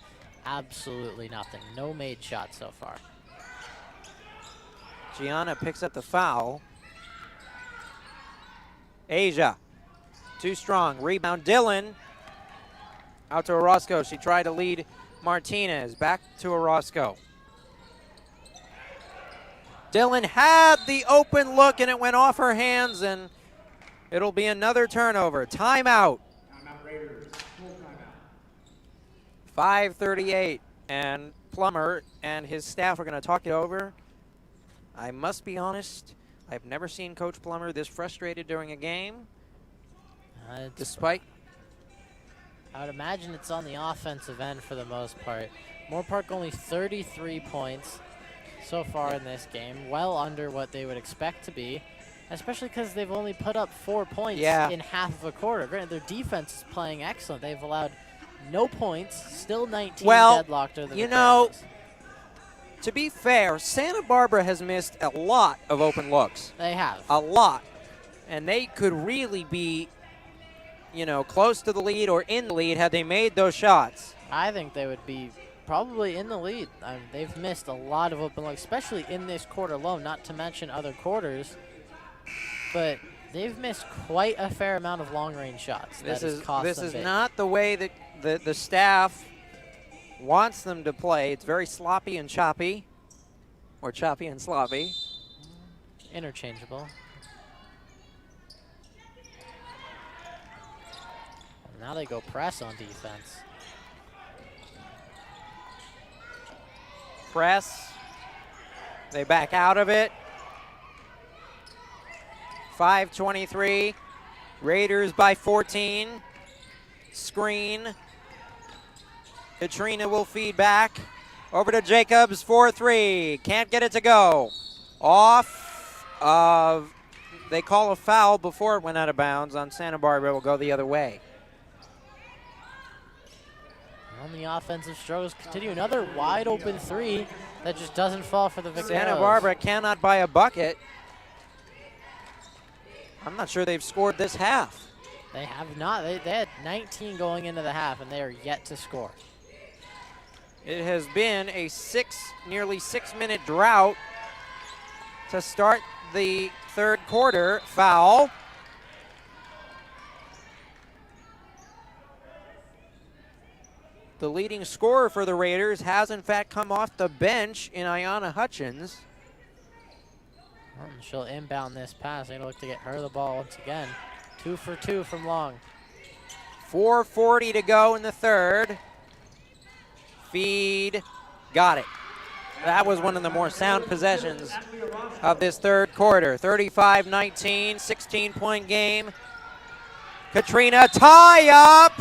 absolutely nothing. No made shots so far. Gianna picks up the foul. Asia, too strong. Rebound, Dillon. Out to Orozco. She tried to lead Martinez. Back to Orozco. Dillon had the open look, and it went off her hands, and it'll be another turnover. Timeout. Timeout Raiders. Full timeout. 5:38, and Plummer and his staff are going to talk it over. I must be honest, I've never seen Coach Plummer this frustrated during a game, despite... I would imagine it's on the offensive end for the most part. Moore Park only 33 points so far in this game, well under what they would expect to be, especially because they've only put up 4 points in half of a quarter. Granted, their defense is playing excellent. They've allowed no points, still 19 deadlocked. You know, to be fair, Santa Barbara has missed a lot of open looks. They have. A lot. And they could really be, you know, close to the lead or in the lead had they made those shots. I think they would be probably in the lead. They've missed a lot of open looks, especially in this quarter alone, not to mention other quarters. But they've missed quite a fair amount of long-range shots. This is not the way that the staff wants them to play. It's very sloppy and choppy, or choppy and sloppy. Interchangeable. Now they go press on defense. Press. They back out of it. 5:23. Raiders by 14. Screen. Katrina will feed back. Over to Jacobs, 4-3. Can't get it to go. Off of, they call a foul before it went out of bounds on Santa Barbara. It will go the other way. On the offensive struggles continue. Another wide open three that just doesn't fall for the Vaqueros. Santa Barbara cannot buy a bucket. I'm not sure they've scored this half. They have not. They had 19 going into the half, and they are yet to score. It has been a nearly 6-minute drought to start the third quarter. Foul. The leading scorer for the Raiders has, in fact, come off the bench in Ayanna Hutchins. Well, she'll inbound this pass. They're going to look to get her the ball once again. 2 for 2 from long. 4:40 to go in the third. Feed. Got it. That was one of the more sound possessions of this third quarter. 35-19, 16-point game. Katrina, tie up.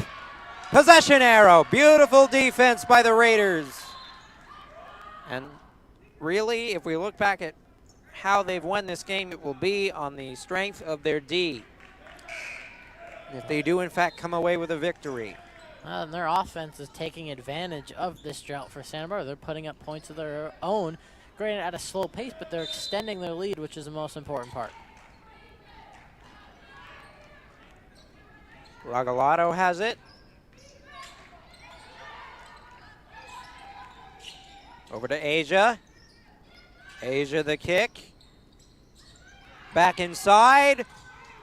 Possession arrow. Beautiful defense by the Raiders. And really, if we look back at how they've won this game, it will be on the strength of their D. If they do, in fact, come away with a victory. And their offense is taking advantage of this drought for Santa Barbara. They're putting up points of their own, granted at a slow pace, but they're extending their lead, which is the most important part. Regalado has it. Over to Asia. Asia the kick. Back inside.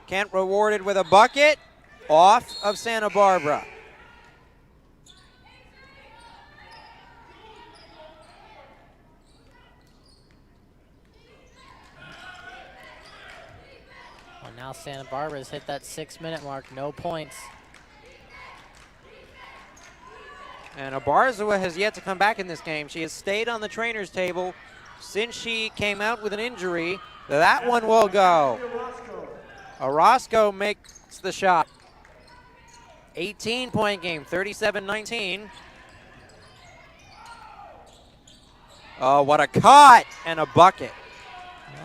Kent rewarded with a bucket. Off of Santa Barbara. Well, now Santa Barbara has hit that 6-minute mark. No points. And Abarzua has yet to come back in this game. She has stayed on the trainer's table since she came out with an injury. That one will go. Orozco makes the shot. 18-point game, 37-19. Oh, what a cut and a bucket.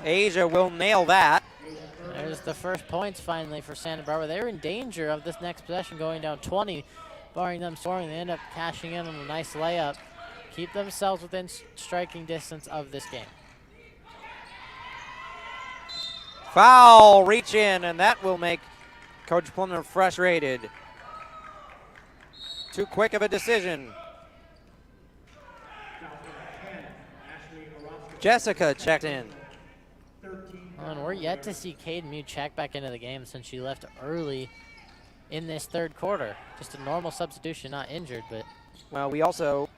Asia will nail that. There's the first points finally for Santa Barbara. They're in danger of this next possession going down 20. Barring them scoring, they end up cashing in on a nice layup. Keep themselves within striking distance of this game. Foul, reach in, and that will make Coach Plummer frustrated. Too quick of a decision. Jessica checked in. And we're yet to see Caden Mew check back into the game since she left early in this third quarter. Just a normal substitution, not injured, but. Well, we also,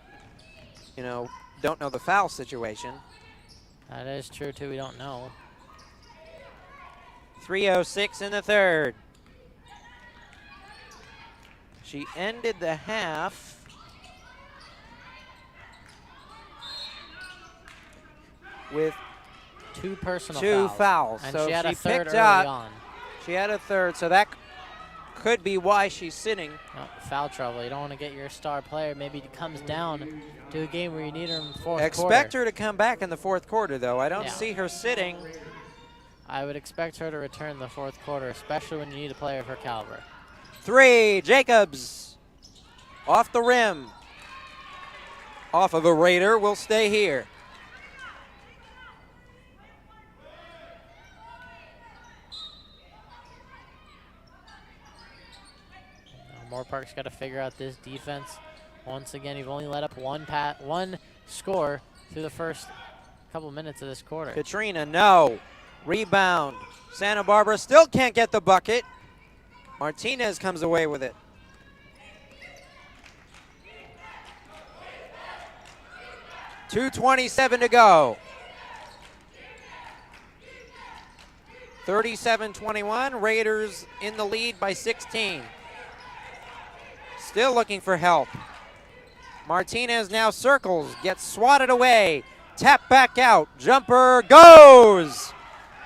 you know, don't know the foul situation. That is true, too. We don't know. 3:06 in the third. She ended the half with two personal fouls. And so she had a third picked early up, on. She had a third, so that could be why she's sitting. Oh, foul trouble. You don't want to get your star player. Maybe it comes down to a game where you need her in the fourth Expect quarter. her to come back in the fourth quarter, though. I don't Yeah. see her sitting. I would expect her to return in the fourth quarter, especially when you need a player of her caliber. 3, Jacobs. Off the rim. Off of a Raider, will stay here. Moore Park's got to figure out this defense. Once again, you've only let up one score through the first couple minutes of this quarter. Katrina, no. Rebound. Santa Barbara still can't get the bucket. Martinez comes away with it. .227 to go. 37-21, Raiders in the lead by 16. Still looking for help. Martinez now circles, gets swatted away. Tap back out, jumper goes.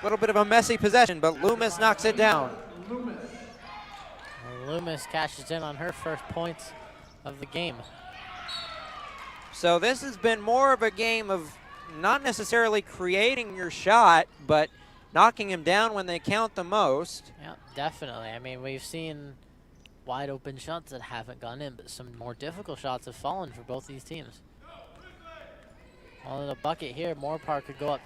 A little bit of a messy possession, but Loomis knocks it down. Loomis cashes in on her first points of the game. So this has been more of a game of not necessarily creating your shot, but knocking him down when they count the most. Yeah, definitely. I mean, we've seen wide open shots that haven't gone in, but some more difficult shots have fallen for both these teams. Well, in the bucket here, Moore Park could go up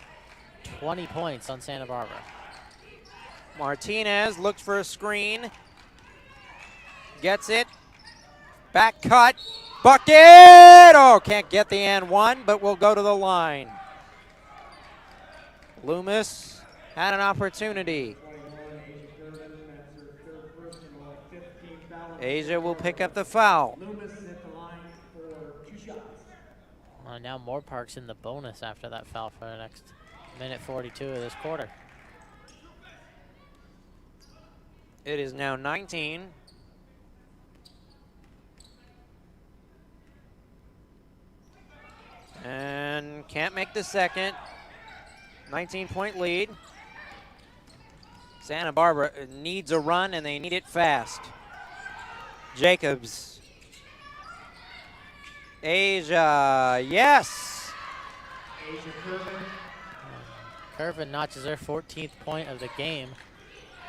20 points on Santa Barbara. Martinez looks for a screen. Gets it. Back cut. Bucket! Oh, can't get the and one, but will go to the line. Loomis had an opportunity. Asia will pick up the foul. Now Moore Park's in the bonus after that foul for the next minute 42 of this quarter. It is now 19. And can't make the second. 19-point lead. Santa Barbara needs a run, and they need it fast. Jacobs. Asia, yes. Curvin notches her 14th point of the game.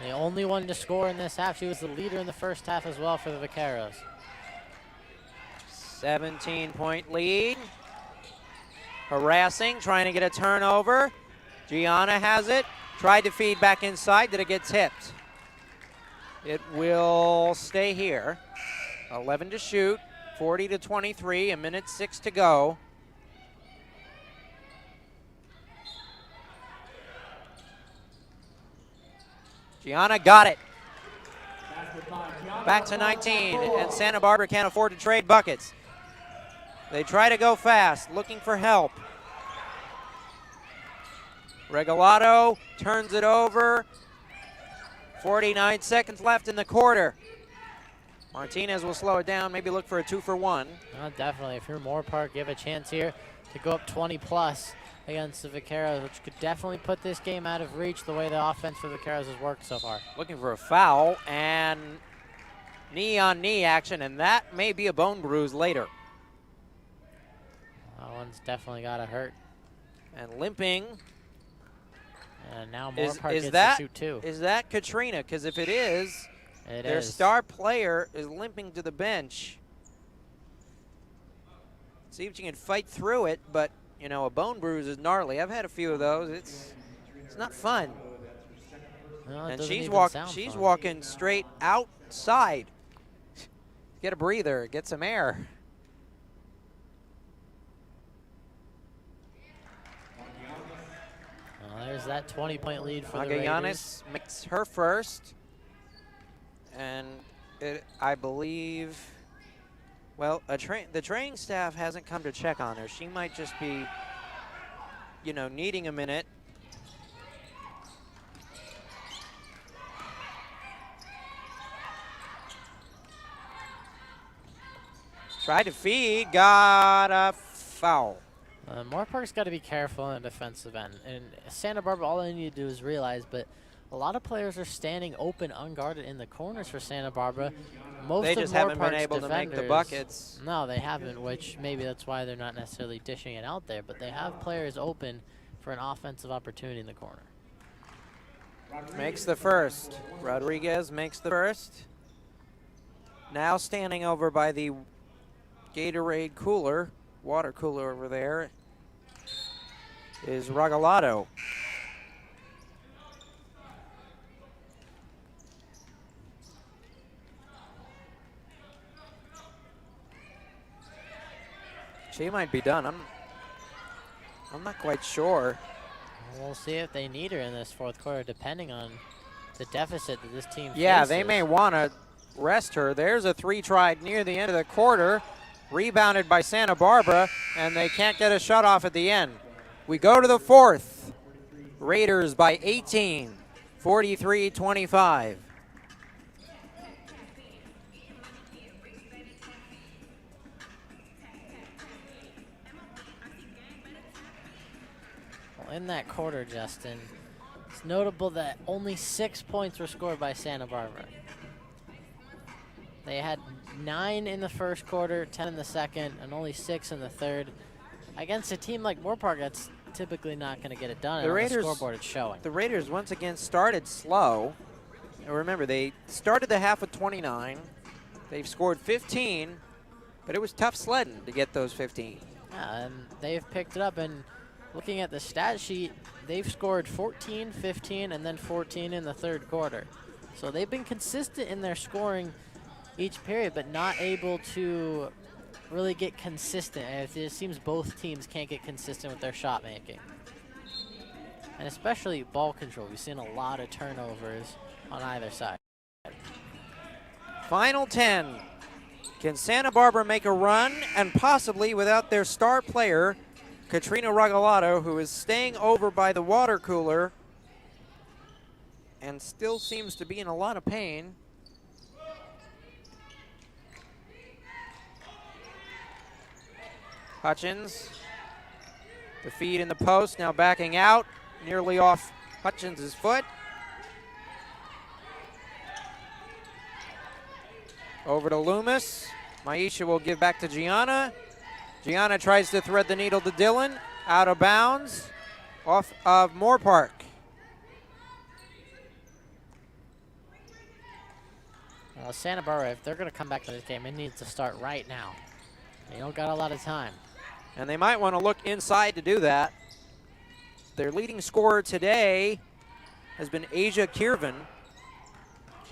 The only one to score in this half. She was the leader in the first half as well for the Vaqueros. 17-point lead. Harassing, trying to get a turnover. Gianna has it. Tried to feed back inside. Did it get tipped? It will stay here. 11 to shoot. 40-23. A minute 6 to go. Gianna got it. Back to 19, and Santa Barbara can't afford to trade buckets. They try to go fast, looking for help. Regalado turns it over. 49 seconds left in the quarter. Martinez will slow it down, maybe look for a 2-for-1. Definitely. If you're Moore Park, you have a chance here to go up 20+ against the Vaqueros, which could definitely put this game out of reach the way the offense for the Vaqueros has worked so far. Looking for a foul, and knee-on-knee action, and that may be a bone bruise later. That one's definitely got to hurt. And limping. And now Moore Park is gets that, to shoot two. Is that Katrina? Because if it is, It their is. star player is limping to the bench. See if she can fight through it, but you know, a bone bruise is gnarly. I've had a few of those. It's not fun. Well, it And doesn't she's even sound fun. walking straight outside. Get a breather, get some air. Well, there's There's that 20-point lead for the Raiders. Magallanes makes her first. And I believe, well, the training staff hasn't come to check on her. She might just be, you know, needing a minute. Tried to feed, got a foul. Moore Park's got to be careful in the defensive end. And Santa Barbara, all they need to do is realize, but a lot of players are standing open, unguarded in the corners for Santa Barbara. Most they of just Moore haven't Park's been able to make the buckets. No, they haven't, which maybe that's why they're not necessarily dishing it out there. But they have players open for an offensive opportunity in the corner. Makes the first. Rodriguez makes the first. Now standing over by the Gatorade cooler, water cooler over there, is Regalado. She might be done. I'm not quite sure. We'll see if they need her in this fourth quarter, depending on the deficit that this team Yeah, faces. they may want to rest her. There's a three tried near the end of the quarter. Rebounded by Santa Barbara, and they can't get a shot off at the end. We go to the fourth. Raiders by 18, 43-25. Well, in that quarter, Justin, it's notable that only 6 points were scored by Santa Barbara. They had 9 in the first quarter, 10 in the second, and only 6 in the third. Against a team like Moore Park, that's typically not going to get it done. The on Raiders, the scoreboard, it's showing. The Raiders once again started slow. And remember, they started the half with 29. They've scored 15, but it was tough sledding to get those 15. Yeah, and they've picked it up. And looking at the stat sheet, they've scored 14, 15, and then 14 in the third quarter. So they've been consistent in their scoring each period, but not able to really get consistent. And it seems both teams can't get consistent with their shot making. And especially ball control. We've seen a lot of turnovers on either side. Final 10. Can Santa Barbara make a run, and possibly without their star player, Katrina Regalado, who is staying over by the water cooler and still seems to be in a lot of pain. Hutchins, the feed in the post, now backing out, nearly off Hutchins' foot. Over to Loomis. Maisha will give back to Gianna. Gianna tries to thread the needle to Dillon, out of bounds, off of Moore Park. Well, Santa Barbara, if they're going to come back to this game, it needs to start right now. They don't got a lot of time. And they might want to look inside to do that. Their leading scorer today has been Asia Kirvan.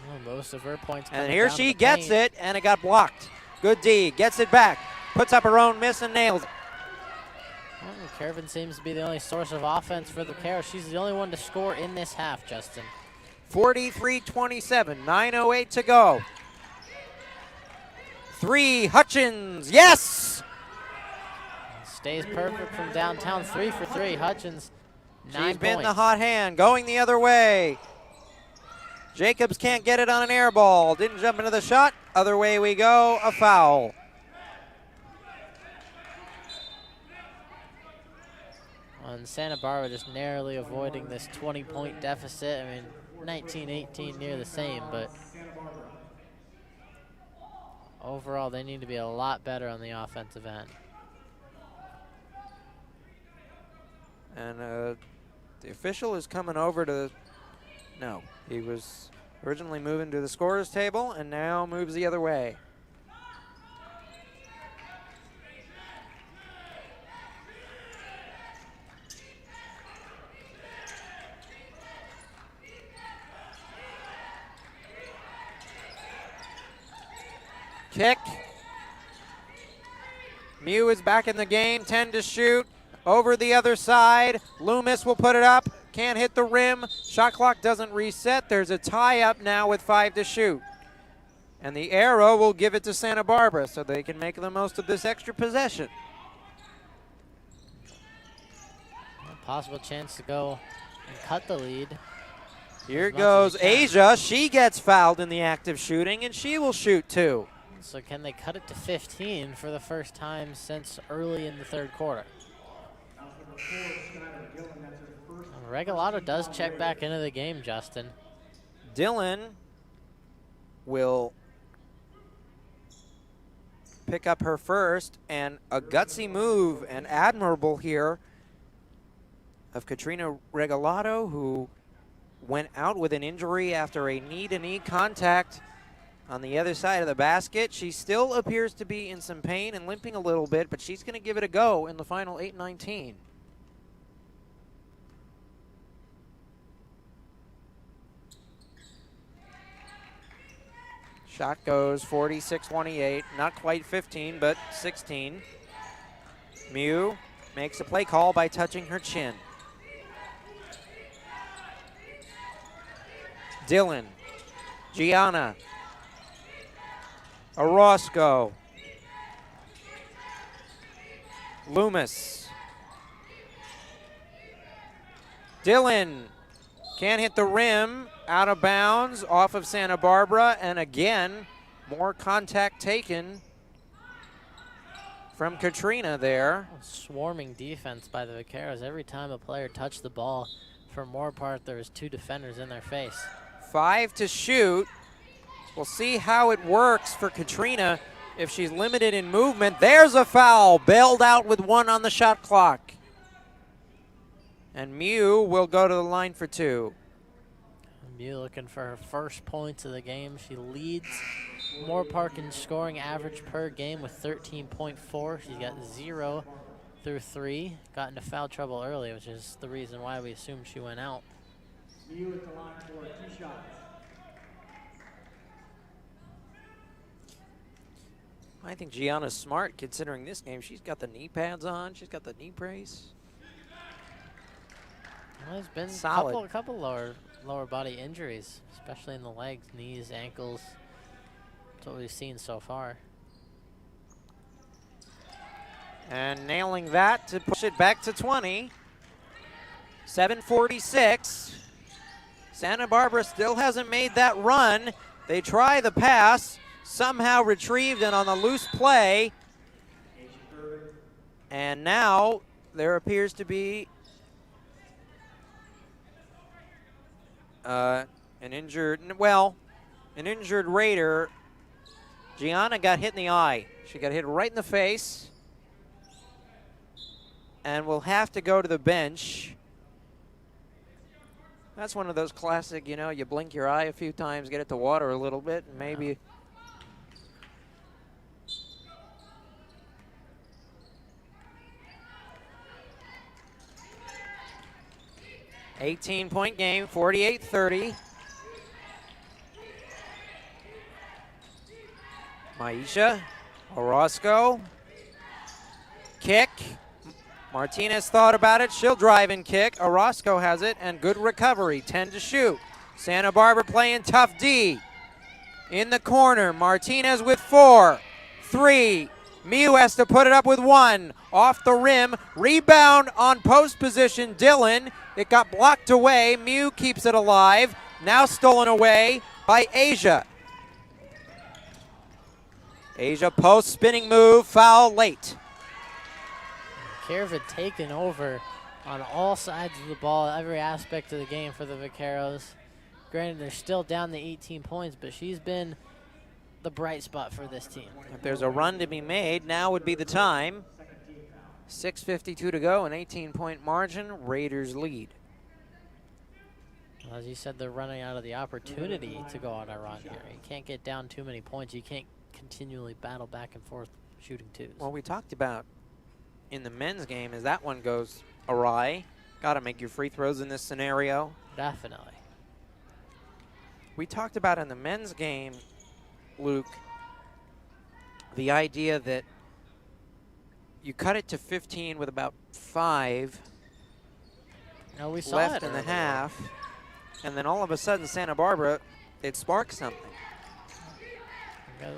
Well, most of her points. And here she gets it, and it got blocked. Good D, gets it back, puts up her own miss and nails it. Well, Kirvan seems to be the only source of offense for the Vaqueros. She's the only one to score in this half, Justin. 43-27, 9:08 to go. 3, Hutchins, yes! Stays perfect from downtown, 3 for 3. Hutchins, 9 She's been points. the hot hand, going the other way. Jacobs can't get it on an air ball. Didn't jump into the shot. Other way we go, a foul. And Santa Barbara just narrowly avoiding this 20-point deficit. I mean, 19-18 near the same, but overall they need to be a lot better on the offensive end. And the official is coming over to no, he was originally moving to the scorer's table and now moves the other way. Kick. Mew is back in the game, 10 to shoot. Over the other side, Loomis will put it up. can't hit the rim. Shot clock doesn't reset. There's a tie up now with 5 to shoot. And the arrow will give it to Santa Barbara so they can make the most of this extra possession. A possible chance to go and cut the lead. Here goes Asia. She gets fouled in the act of shooting, and she will shoot 2. So can they cut it to 15 for the first time since early in the third quarter? Regalado does check back into the game, Justin. Dillon will pick up her first, and a gutsy move and admirable here of Katrina Regalado, who went out with an injury after a knee-to-knee contact on the other side of the basket. She still appears to be in some pain and limping a little bit, but she's going to give it a go in the final 8:19. Shot goes 46-28, not quite 15, but 16. Mew makes a play call by touching her chin. Dillon, Gianna, Orozco, Loomis. Dillon can't hit the rim, out of bounds, off of Santa Barbara, and again, more contact taken from Katrina there. Swarming defense by the Vaqueros. Every time a player touched the ball, for more part, there was 2 defenders in their face. 5 to shoot. We'll see how it works for Katrina if she's limited in movement. There's a foul, bailed out with 1 on the shot clock. And Mew will go to the line for 2. Mew looking for her first points of the game. She leads Moore Park in scoring average per game with 13.4. She's got 0 through 3. Got into foul trouble early, which is the reason why we assumed she went out. Mew at the line for 2 shots. I think Gianna's smart considering this game. She's got the knee pads on. She's got the knee brace. Well, there's been solid. a couple lower body injuries, especially in the legs, knees, ankles. That's what we've seen so far. And nailing that to push it back to 20. 7:46. Santa Barbara still hasn't made that run. They try the pass, somehow retrieved it on the loose play. And now there appears to be an injured Raider. Gianna got hit in the eye. She got hit right in the face and will have to go to the bench. That's one of those classic, you know, you blink your eye a few times, get it to water a little bit, and maybe. 18-point game, 48-30. Maisha, Orozco, kick. Martinez thought about it. She'll drive and kick. Orozco has it, and good recovery. 10 to shoot. Santa Barbara playing tough D. In the corner, Martinez with 4. 3. Mew has to put it up with 1. Off the rim. Rebound on post position. Dillon. It got blocked away. Mew keeps it alive. Now stolen away by Asia. Asia post spinning move. Foul late. Vaqueros taken over on all sides of the ball, every aspect of the game for the Vaqueros. Granted, they're still down the 18 points, but she's been the bright spot for this team. If there's a run to be made, now would be the time. 6:52 to go, an 18-point margin. Raiders lead. Well, as you said, they're running out of the opportunity to go on a run here. You can't get down too many points. You can't continually battle back and forth shooting twos. Well, we talked about in the men's game as that one goes awry. Got to make your free throws in this scenario. Definitely. We talked about in the men's game, Luke, the idea that you cut it to 15 with about 5, No, we saw left it in the earlier. half. And then all of a sudden, Santa Barbara, it sparked something. The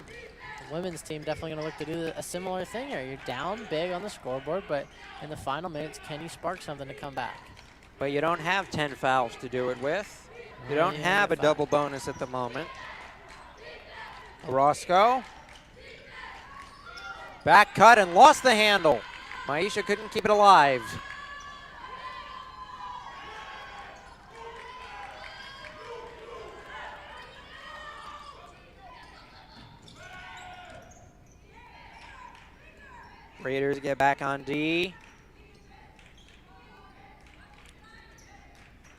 women's team definitely going to look to do a similar thing here. You're down big on the scoreboard, but in the final minutes, can you spark something to come back? But you don't have 10 fouls to do it with. You don't have a double bonus at the moment. Roscoe. Back cut and lost the handle. Maisha couldn't keep it alive. Raiders get back on D.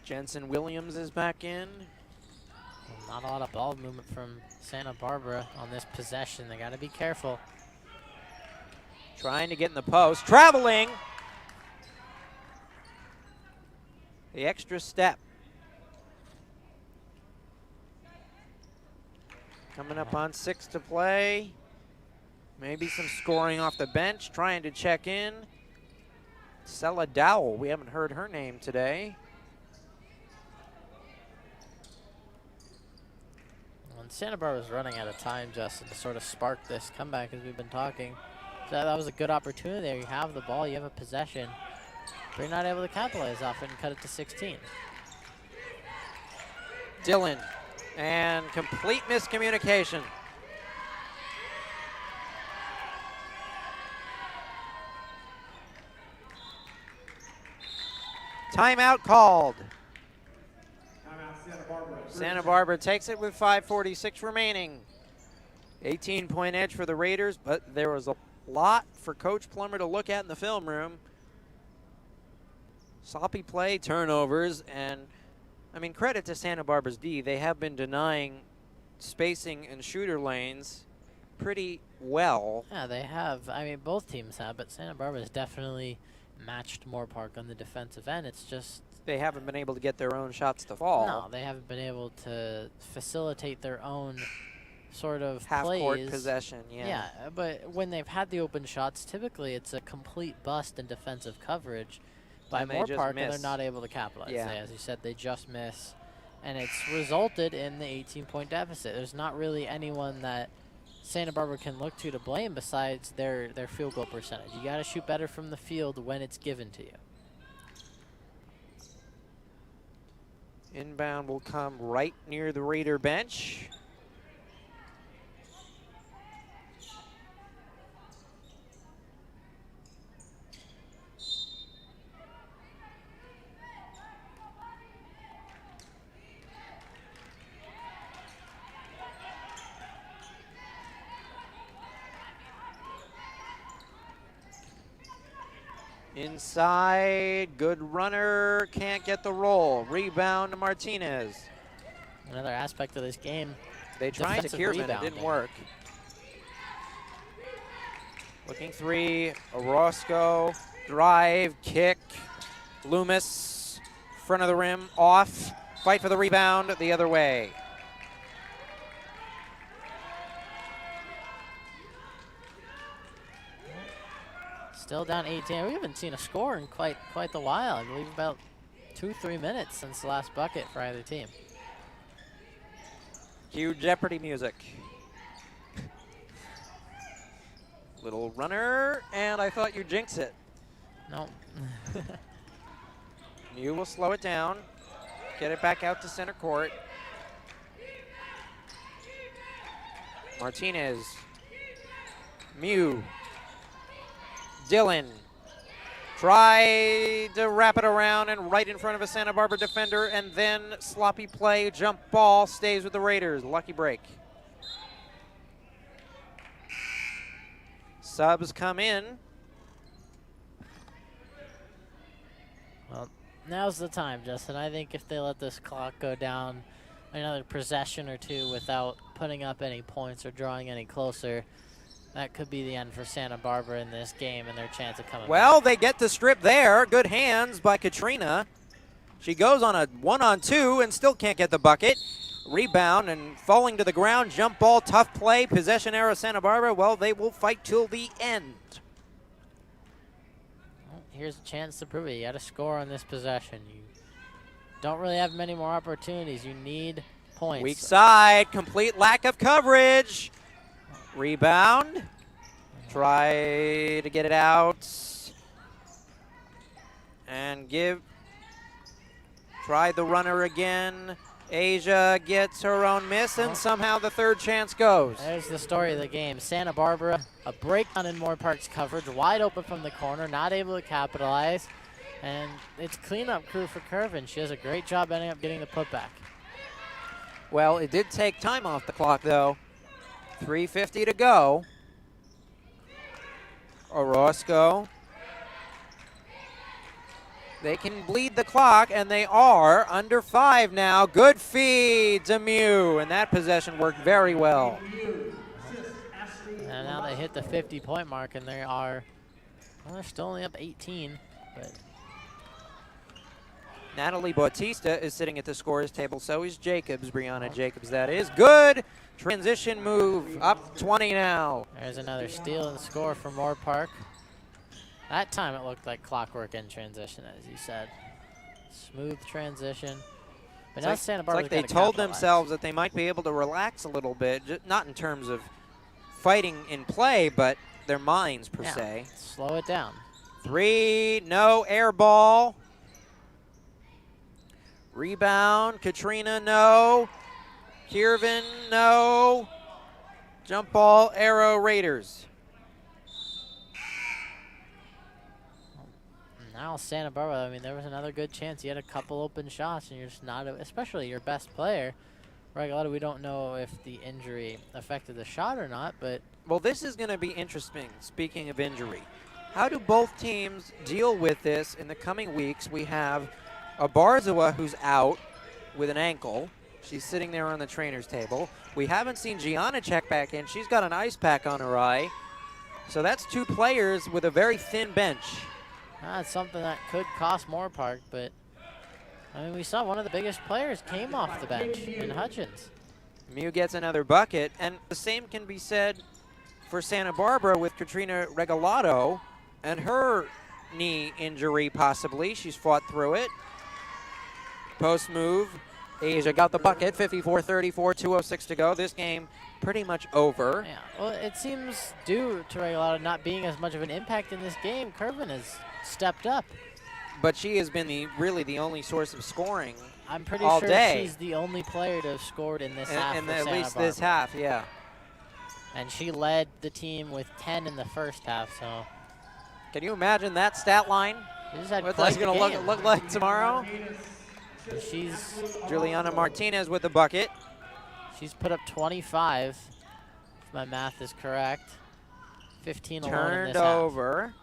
Jensen Williams is back in. Not a lot of ball movement from Santa Barbara on this possession. They got to be careful. Trying to get in the post. Traveling. The extra step. Coming up on 6 to play. Maybe some scoring off the bench. Trying to check in. Sella Dowell. We haven't heard her name today. When Santa Barbara's running out of time, Justin, to sort of spark this comeback as we've been talking. So that was a good opportunity there. You have the ball, you have a possession, but you're not able to capitalize off it and cut it to 16. Dillon. And complete miscommunication. Timeout called. Santa Barbara takes it with 5:46 remaining. 18-point edge for the Raiders, but there was a lot for Coach Plummer to look at in the film room. Sloppy play, turnovers, and I mean, credit to Santa Barbara's D. They have been denying spacing and shooter lanes pretty well. Yeah, they have. I mean, both teams have, but Santa Barbara's definitely matched Moore Park on the defensive end. It's just they haven't been able to get their own shots to fall. No, they haven't been able to facilitate their own sort of half-court plays. possession, yeah. But when they've had the open shots, typically it's a complete bust in defensive coverage by Moore Park, and they're not able to capitalize. Yeah. As you said, they just miss, and it's resulted in the 18-point deficit. There's not really anyone that Santa Barbara can look to blame besides their field goal percentage. You got to shoot better from the field when it's given to you. Inbound will come right near the Raider bench. Inside, good runner, can't get the roll. Rebound to Martinez. Another aspect of this game. They tried to Kierman, it didn't work. Looking three, Orozco, drive, kick, Loomis, front of the rim, off, fight for the rebound the other way. Still down 18. We haven't seen a score in quite the while. I believe about 2-3 minutes since the last bucket for either team. Cue Jeopardy music. Little runner, and I thought you jinxed it. No. You will slow it down, get it back out to center court. Martinez, Mew, Dillon, try to wrap it around and right in front of a Santa Barbara defender, and then sloppy play, jump ball, stays with the Raiders. Lucky break. Subs come in. Well, now's the time, Justin. I think if they let this clock go down another possession or two without putting up any points or drawing any closer, that could be the end for Santa Barbara in this game and their chance of coming Well, back. they get the strip there. Good hands by Katrina. She goes on a 1-on-2 and still can't get the bucket. Rebound and falling to the ground. Jump ball, tough play. Possession error, Santa Barbara. Well, they will fight till the end. Well, here's a chance to prove it. You got to score on this possession. You don't really have many more opportunities. You need points. Weak side, complete lack of coverage. Rebound. Try to get it out. And try the runner again. Asia gets her own miss, and somehow the third chance goes. There's the story of the game. Santa Barbara, a breakdown in Moore Park's coverage, wide open from the corner, not able to capitalize. And it's cleanup crew for Curvin. She does a great job ending up getting the putback. Well, it did take time off the clock, though. 3:50 to go. Orozco. They can bleed the clock, and they are under 5 now. Good feed to Mew, and that possession worked very well. And now they hit the 50-point mark, and they are, well, they're still only up 18. But Natalie Bautista is sitting at the scorer's table. So is Jacobs, Brianna Jacobs, that is. Good transition move, up 20 now. There's another steal and score for Moore Park. That time it looked like clockwork in transition, as you said. Smooth transition. But now Santa Barbara's it's like they told themselves that they might be able to relax a little bit, not in terms of fighting in play, but their minds per se. Slow it down. 3, no, air ball. Rebound, Katrina, no. Kiervin, no. Jump ball, arrow, Raiders. Now Santa Barbara, I mean, there was another good chance. You had a couple open shots, and you're just not, especially your best player. Regalado, we don't know if the injury affected the shot or not, but. Well, this is going to be interesting, speaking of injury. How do both teams deal with this in the coming weeks? We have Abarzawa, who's out with an ankle. She's sitting there on the trainer's table. We haven't seen Gianna check back in. She's got an ice pack on her eye. So that's 2 players with a very thin bench. That's something that could cost Moore Park, but I mean, we saw one of the biggest players came off the bench in Hutchins. Mew gets another bucket, and the same can be said for Santa Barbara with Katrina Regalado and her knee injury possibly. She's fought through it. Post move. Asia got the bucket, 54-34, 2:06 to go. This game pretty much over. Yeah, well, it seems due to Regalado not being as much of an impact in this game, Curvin has stepped up. But she has been really the only source of scoring. I'm pretty all sure day. She's the only player to have scored in this half. And for at Santa least Barbara. this half, yeah. And she led the team with 10 in the first half. So can you imagine that stat line? What that's going to look like tomorrow? She's Juliana Martinez with the bucket. She's put up 25, if my math is correct. 15 alone in Turned this half. over.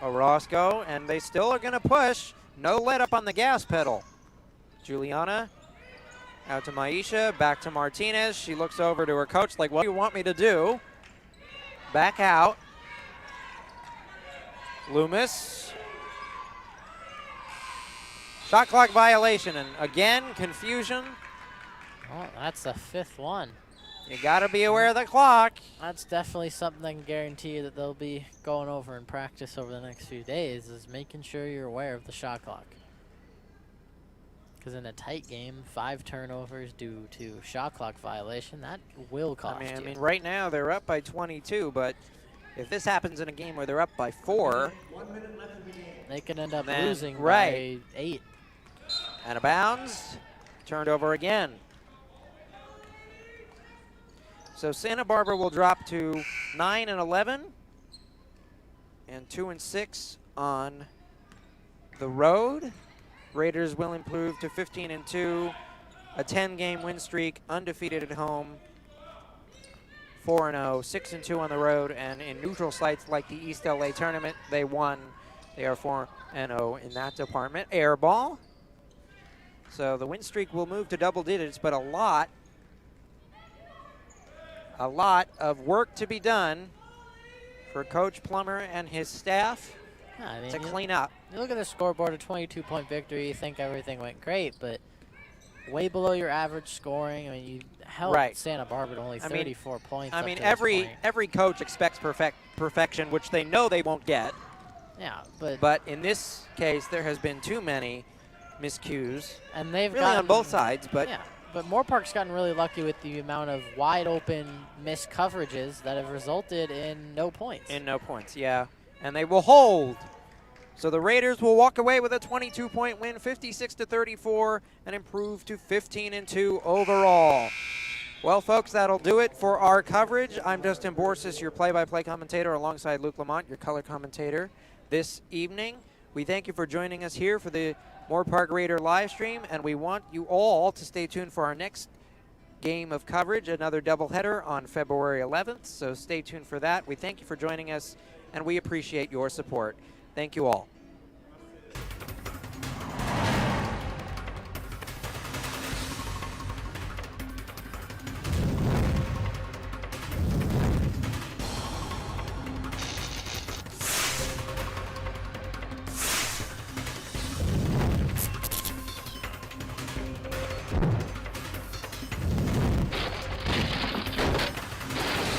Orozco, and they still are going to push. No let up on the gas pedal. Juliana out to Maisha, back to Martinez. She looks over to her coach like, what do you want me to do? Back out. Loomis. Shot clock violation, and again, confusion. Oh, that's the 5th one. You got to be aware of the clock. That's definitely something I can guarantee you that they'll be going over in practice over the next few days, is making sure you're aware of the shot clock. Because in a tight game, 5 turnovers due to shot clock violation, that will cost you. I mean, right now they're up by 22, but if this happens in a game where they're up by 4, they can end up then, losing right. by 8. Out of bounds, turned over again. So Santa Barbara will drop to 9-11 and 2-6 on the road. Raiders will improve to 15-2, a 10-game win streak, undefeated at home, 4-0, 6-2 on the road, and in neutral sites like the East LA tournament, they won. They are 4-0 in that department. Air ball. So the win streak will move to double digits, but a lot of work to be done for Coach Plummer and his staff to clean up. You look at the scoreboard, a 22-point victory, you think everything went great, but way below your average scoring. I mean, you held Santa Barbara to only 34 points. I mean, every coach expects perfection, which they know they won't get. Yeah, but in this case, there has been too many miscues. And they've Really on gotten, both sides, but yeah. But Moore Park's gotten really lucky with the amount of wide open missed coverages that have resulted in no points. Yeah. And they will hold. So the Raiders will walk away with a 22-point win, 56-34, and improve to 15-2 overall. Well, folks, that'll do it for our coverage. I'm Justin Borsis, your play-by-play commentator, alongside Luke Lamont, your color commentator this evening. We thank you for joining us here for the Moore Park Raider live stream, and we want you all to stay tuned for our next game of coverage, another doubleheader on February 11th, so stay tuned for that. We thank you for joining us, and we appreciate your support. Thank you all.